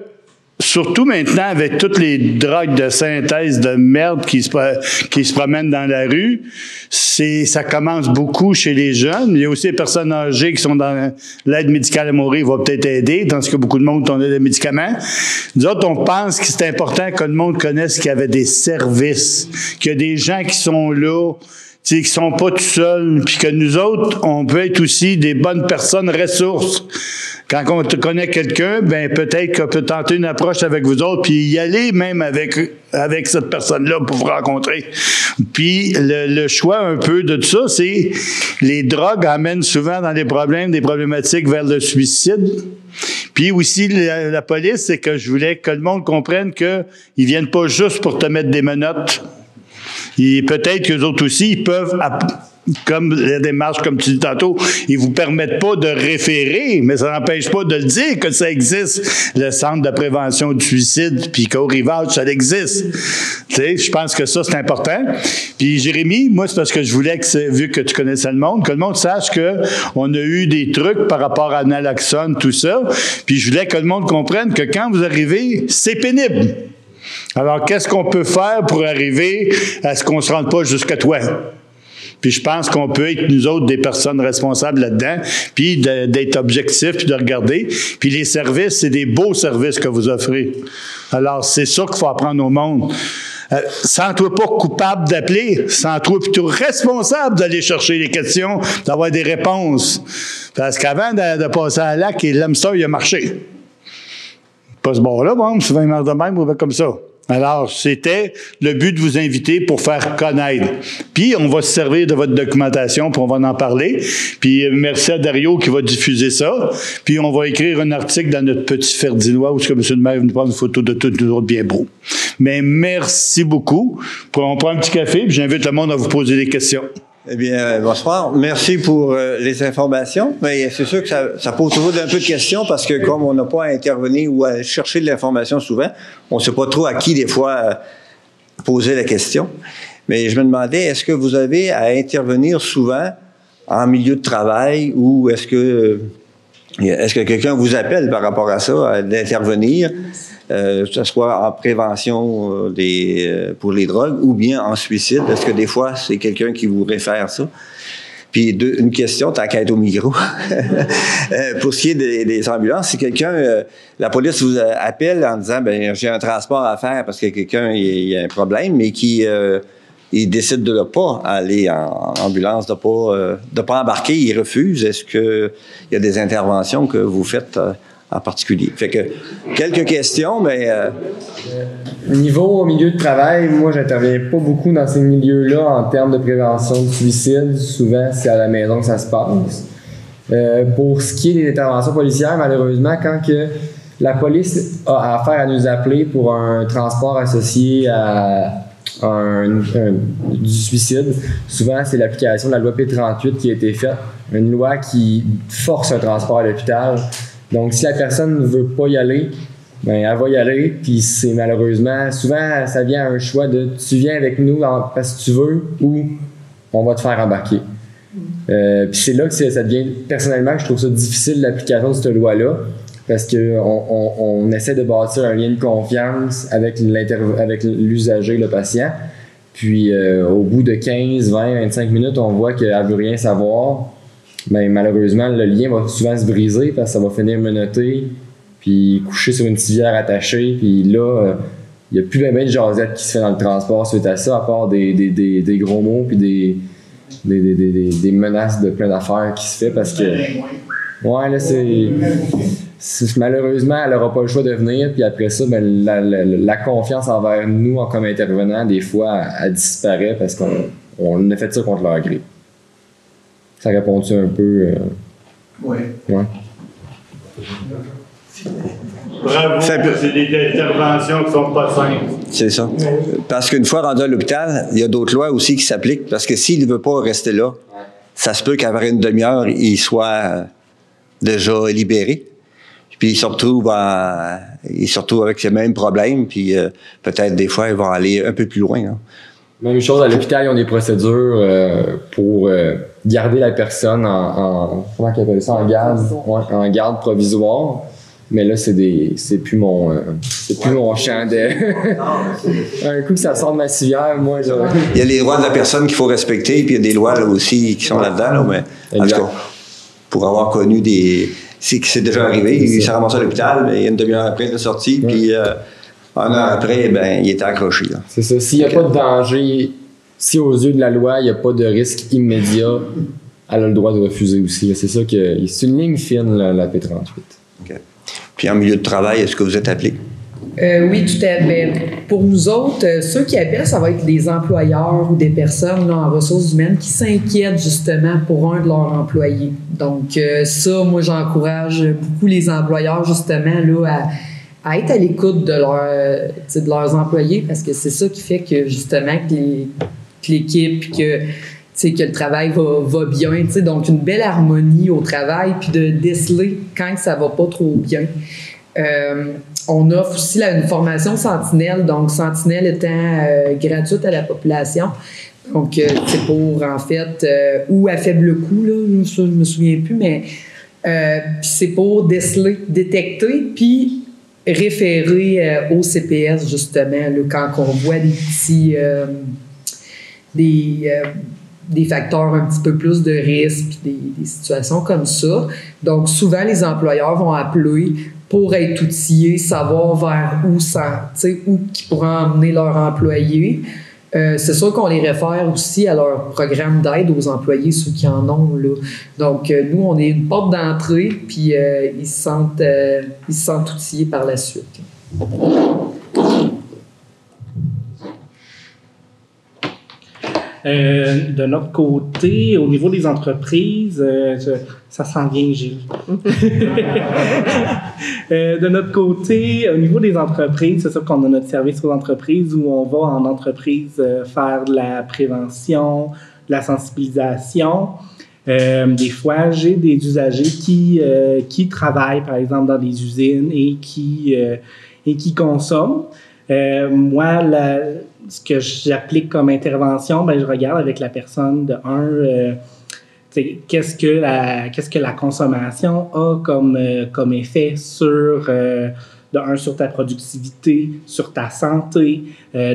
surtout maintenant, avec toutes les drogues de synthèse de merde qui se promènent dans la rue, ça commence beaucoup chez les jeunes. Il y a aussi les personnes âgées qui sont dans l'aide médicale à mourir, va peut-être aider, tandis que beaucoup de monde ont des médicaments. Nous autres, on pense que c'est important que le monde connaisse qu'il y avait des services, qu'il y a des gens qui sont là, qui sont pas tout seuls, puis que nous autres, on peut être aussi des bonnes personnes ressources. Quand on connaît quelqu'un, ben peut-être qu'on peut tenter une approche avec vous autres, puis y aller même avec cette personne-là pour vous rencontrer. Puis le choix un peu de tout ça, c'est les drogues amènent souvent dans des problématiques vers le suicide. Puis aussi, la police, c'est que je voulais que le monde comprenne qu'ils viennent pas juste pour te mettre des menottes. Et peut-être qu'eux autres aussi, ils peuvent, comme la démarche, comme tu dis tantôt, ils vous permettent pas de référer, mais ça n'empêche pas de le dire que ça existe, le centre de prévention du suicide, puis qu'au Rivage, ça existe. Tu sais, je pense que ça, c'est important. Puis Jérémy, moi, c'est parce que je voulais que, vu que tu connaissais le monde sache que on a eu des trucs par rapport à naloxone, tout ça, puis je voulais que le monde comprenne que quand vous arrivez, c'est pénible. Alors, qu'est-ce qu'on peut faire pour arriver à ce qu'on ne se rende pas jusqu'à toi? Puis je pense qu'on peut être, nous autres, des personnes responsables là-dedans, puis d'être objectifs, puis de regarder. Puis les services, c'est des beaux services que vous offrez. Alors, c'est ça qu'il faut apprendre au monde. Sens-toi pas coupable d'appeler, sens-toi plutôt responsable d'aller chercher les questions, d'avoir des réponses. Parce qu'avant de passer à la lac, l'hamster, il a marché. Pas ce bord-là, bon, souvent il marche de même, ou comme ça. Alors, c'était le but de vous inviter pour faire connaître. Puis, on va se servir de votre documentation, puis on va en parler. Puis, merci à Dario qui va diffuser ça. Puis, on va écrire un article dans notre petit Ferdinois où M. le maire nous prend une photo de tous nous autres bien beaux. Mais merci beaucoup. On prend un petit café, puis j'invite le monde à vous poser des questions. Eh bien, bonsoir. Merci pour les informations. Mais c'est sûr que ça pose toujours un peu de questions parce que comme on n'a pas à intervenir ou à chercher de l'information souvent, on ne sait pas trop à qui, des fois, poser la question. Mais je me demandais, est-ce que vous avez à intervenir souvent en milieu de travail ou est-ce que quelqu'un vous appelle par rapport à ça, d'intervenir? Que ce soit en prévention pour les drogues ou bien en suicide. Est-ce que des fois, c'est quelqu'un qui vous réfère ça? Puis une question, tant qu'à être au micro. Pour ce qui est des ambulances, si quelqu'un, la police vous appelle en disant, ben j'ai un transport à faire parce que quelqu'un il a un problème, mais qui il décide de ne pas aller en ambulance, de pas embarquer, il refuse. Est-ce qu'il y a des interventions que vous faites en particulier? Fait que, quelques questions, mais... Niveau milieu de travail, moi, j'interviens pas beaucoup dans ces milieux-là en termes de prévention de suicide. Souvent, c'est à la maison que ça se passe. Pour ce qui est des interventions policières, malheureusement, quand que la police a affaire à nous appeler pour un transport associé à du suicide, souvent c'est l'application de la loi P38 qui a été faite, une loi qui force un transport à l'hôpital. Donc si la personne ne veut pas y aller, ben elle va y aller, puis c'est malheureusement, souvent ça vient à un choix de tu viens avec nous parce que tu veux ou on va te faire embarquer. Puis c'est là que ça devient, personnellement, je trouve ça difficile l'application de cette loi-là, parce qu'on essaie de bâtir un lien de confiance avec l'usager, le patient. Puis au bout de 15, 20, 25 minutes, on voit qu'elle ne veut rien savoir. Ben, malheureusement, le lien va souvent se briser parce que ça va finir menotter, puis coucher sur une civière attachée. Puis là, il n'y a plus bien de jasette qui se fait dans le transport suite à ça, à part des gros mots puis des menaces de plein d'affaires qui se fait parce que... Ouais, là, malheureusement, elle n'aura pas le choix de venir, puis après ça, ben, la confiance envers nous, comme intervenants, des fois, elle disparaît parce qu'on a fait ça contre leur gré. Ça répond-tu un peu? Oui. Ouais. Bravo, c'est des interventions qui ne sont pas simples. C'est ça. Parce qu'une fois rendu à l'hôpital, il y a d'autres lois aussi qui s'appliquent, parce que s'il ne veut pas rester là, ça se peut qu'après une demi-heure, il soit déjà libéré. Puis il se retrouve avec les mêmes problèmes, puis peut-être des fois, il va aller un peu plus loin. Hein. Même chose à l'hôpital, ils ont des procédures pour garder la personne comment ils appellent ça, en garde provisoire. Mais là, c'est plus mon champ de... Un coup que ça sort de ma civière, moi, il y a les droits de la personne qu'il faut respecter, puis il y a des lois là aussi qui sont là-dedans, là, mais en tout cas, pour avoir connu c'est déjà arrivé, il s'est ramassé à l'hôpital, mais il y a une demi-heure après, il est sorti, puis un heure après, ben, il était accroché. Là. C'est ça. S'il n'y a pas de danger, si aux yeux de la loi, il n'y a pas de risque immédiat, elle a le droit de refuser aussi. Là. C'est ça que... C'est une ligne fine, la P38. OK. Puis en milieu de travail, est-ce que vous êtes appelé? Oui, tout à fait. Pour nous autres, ceux qui appellent, ça va être des employeurs ou des personnes là, en ressources humaines qui s'inquiètent justement pour un de leurs employés. Donc ça, moi, j'encourage beaucoup les employeurs justement là, à être à l'écoute de leurs employés parce que c'est ça qui fait que justement que l'équipe, que le travail va bien. Donc une belle harmonie au travail puis de déceler quand ça va pas trop bien. On offre aussi une formation Sentinelle, donc Sentinelle étant gratuite à la population. Donc, c'est pour, en fait, ou à faible coût, là, ça, je me souviens plus, mais c'est pour déceler, détecter, puis référer au CPS, justement, là, quand on voit des petits... des facteurs un petit peu plus de risque, puis des situations comme ça. Donc, souvent, les employeurs vont appeler pour être outillés, savoir vers où qui pourraient emmener leurs employés. C'est sûr qu'on les réfère aussi à leur programme d'aide aux employés, ceux qui en ont. Là. Donc, nous, on est une porte d'entrée, puis ils se sentent outillés par la suite. De notre côté, au niveau des entreprises, ça s'en vient, Gilles. De notre côté, au niveau des entreprises, c'est sûr qu'on a notre service aux entreprises où on va en entreprise faire de la prévention, de la sensibilisation. Des fois, j'ai des usagers qui travaillent, par exemple, dans des usines et qui consomment. Moi, ce que j'applique comme intervention, ben, je regarde avec la personne qu'est-ce que la consommation a comme effet sur sur ta productivité, sur ta santé.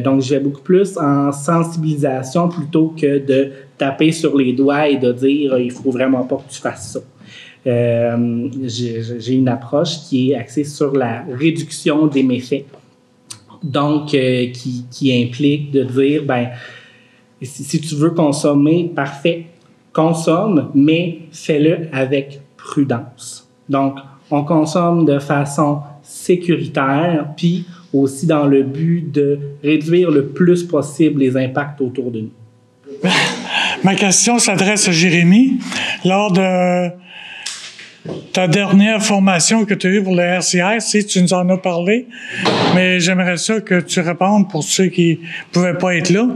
Donc, je vais beaucoup plus en sensibilisation plutôt que de taper sur les doigts et de dire il faut vraiment pas que tu fasses ça. J'ai une approche qui est axée sur la réduction des méfaits. Donc, qui implique de dire, ben, si tu veux consommer, parfait, consomme, mais fais-le avec prudence. Donc, on consomme de façon sécuritaire, puis aussi dans le but de réduire le plus possible les impacts autour de nous. Ma question s'adresse à Jérémy. Lors de ta dernière formation que tu as eue pour le RCR, si tu nous en as parlé, mais j'aimerais ça que tu répondes pour ceux qui pouvaient pas être là.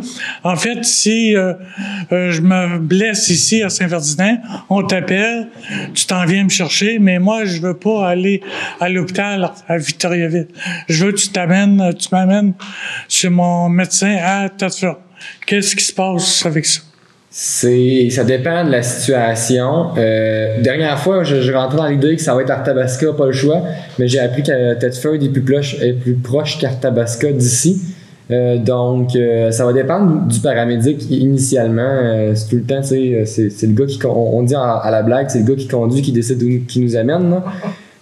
En fait, si je me blesse ici à Saint-Ferdinand, on t'appelle, tu t'en viens me chercher, mais moi, je veux pas aller à l'hôpital à Victoriaville. Je veux que tu m'amènes chez mon médecin à Thetford. Qu'est-ce qui se passe avec ça? Ça dépend de la situation. Dernière fois, je rentrais dans l'idée que ça va être Arthabasca, pas le choix, mais j'ai appris que Thetford est plus proche qu'Arthabasca d'ici. Donc, ça va dépendre du paramédic initialement. C'est tout le temps, tu sais, c'est le gars qui, on dit à la blague, c'est le gars qui conduit, qui décide qui nous amène, là.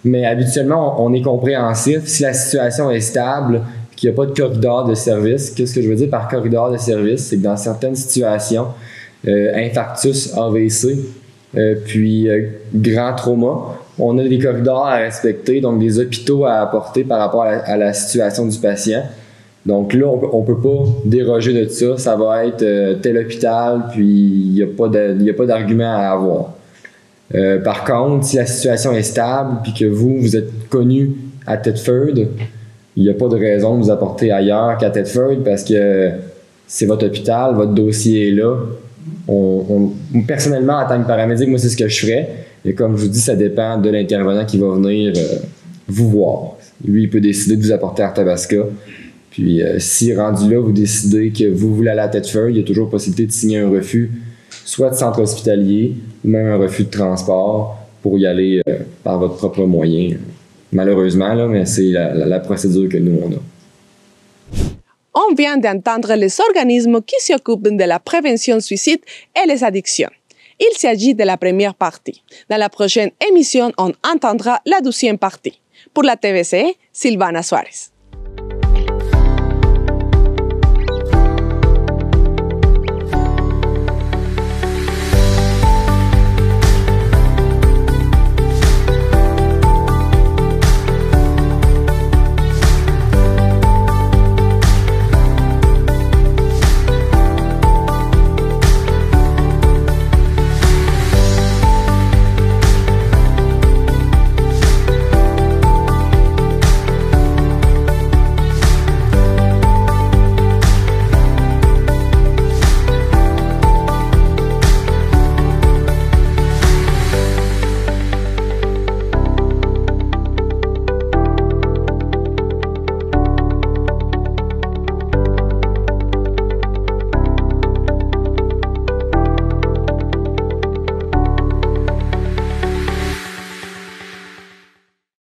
Mais habituellement, on est compréhensif. Si la situation est stable, qu'il n'y a pas de corridor de service, qu'est-ce que je veux dire par corridor de service? C'est que dans certaines situations, infarctus, AVC, puis grand trauma, on a des corridors à respecter, donc des hôpitaux à apporter par rapport à la situation du patient. Donc là, on peut pas déroger de ça. Ça va être tel hôpital, puis il n'y a pas d'argument à avoir. Par contre, si la situation est stable, puis que vous êtes connu à Thetford, il n'y a pas de raison de vous apporter ailleurs qu'à Thetford parce que c'est votre hôpital, votre dossier est là. Personnellement, en tant que paramédic, moi, c'est ce que je ferais. Et comme je vous dis, ça dépend de l'intervenant qui va venir vous voir. Lui, il peut décider de vous apporter à Arthabasca. Puis, si rendu là, vous décidez que vous voulez aller à Thetford, il y a toujours possibilité de signer un refus, soit de centre hospitalier, ou même un refus de transport pour y aller par votre propre moyen. Malheureusement, là, mais c'est la procédure que nous, on a. On vient d'entendre les organismes qui s'occupent de la prévention suicide et les addictions. Il s'agit de la première partie. Dans la prochaine émission, on entendra la deuxième partie. Pour la TVC, Silvana Suárez.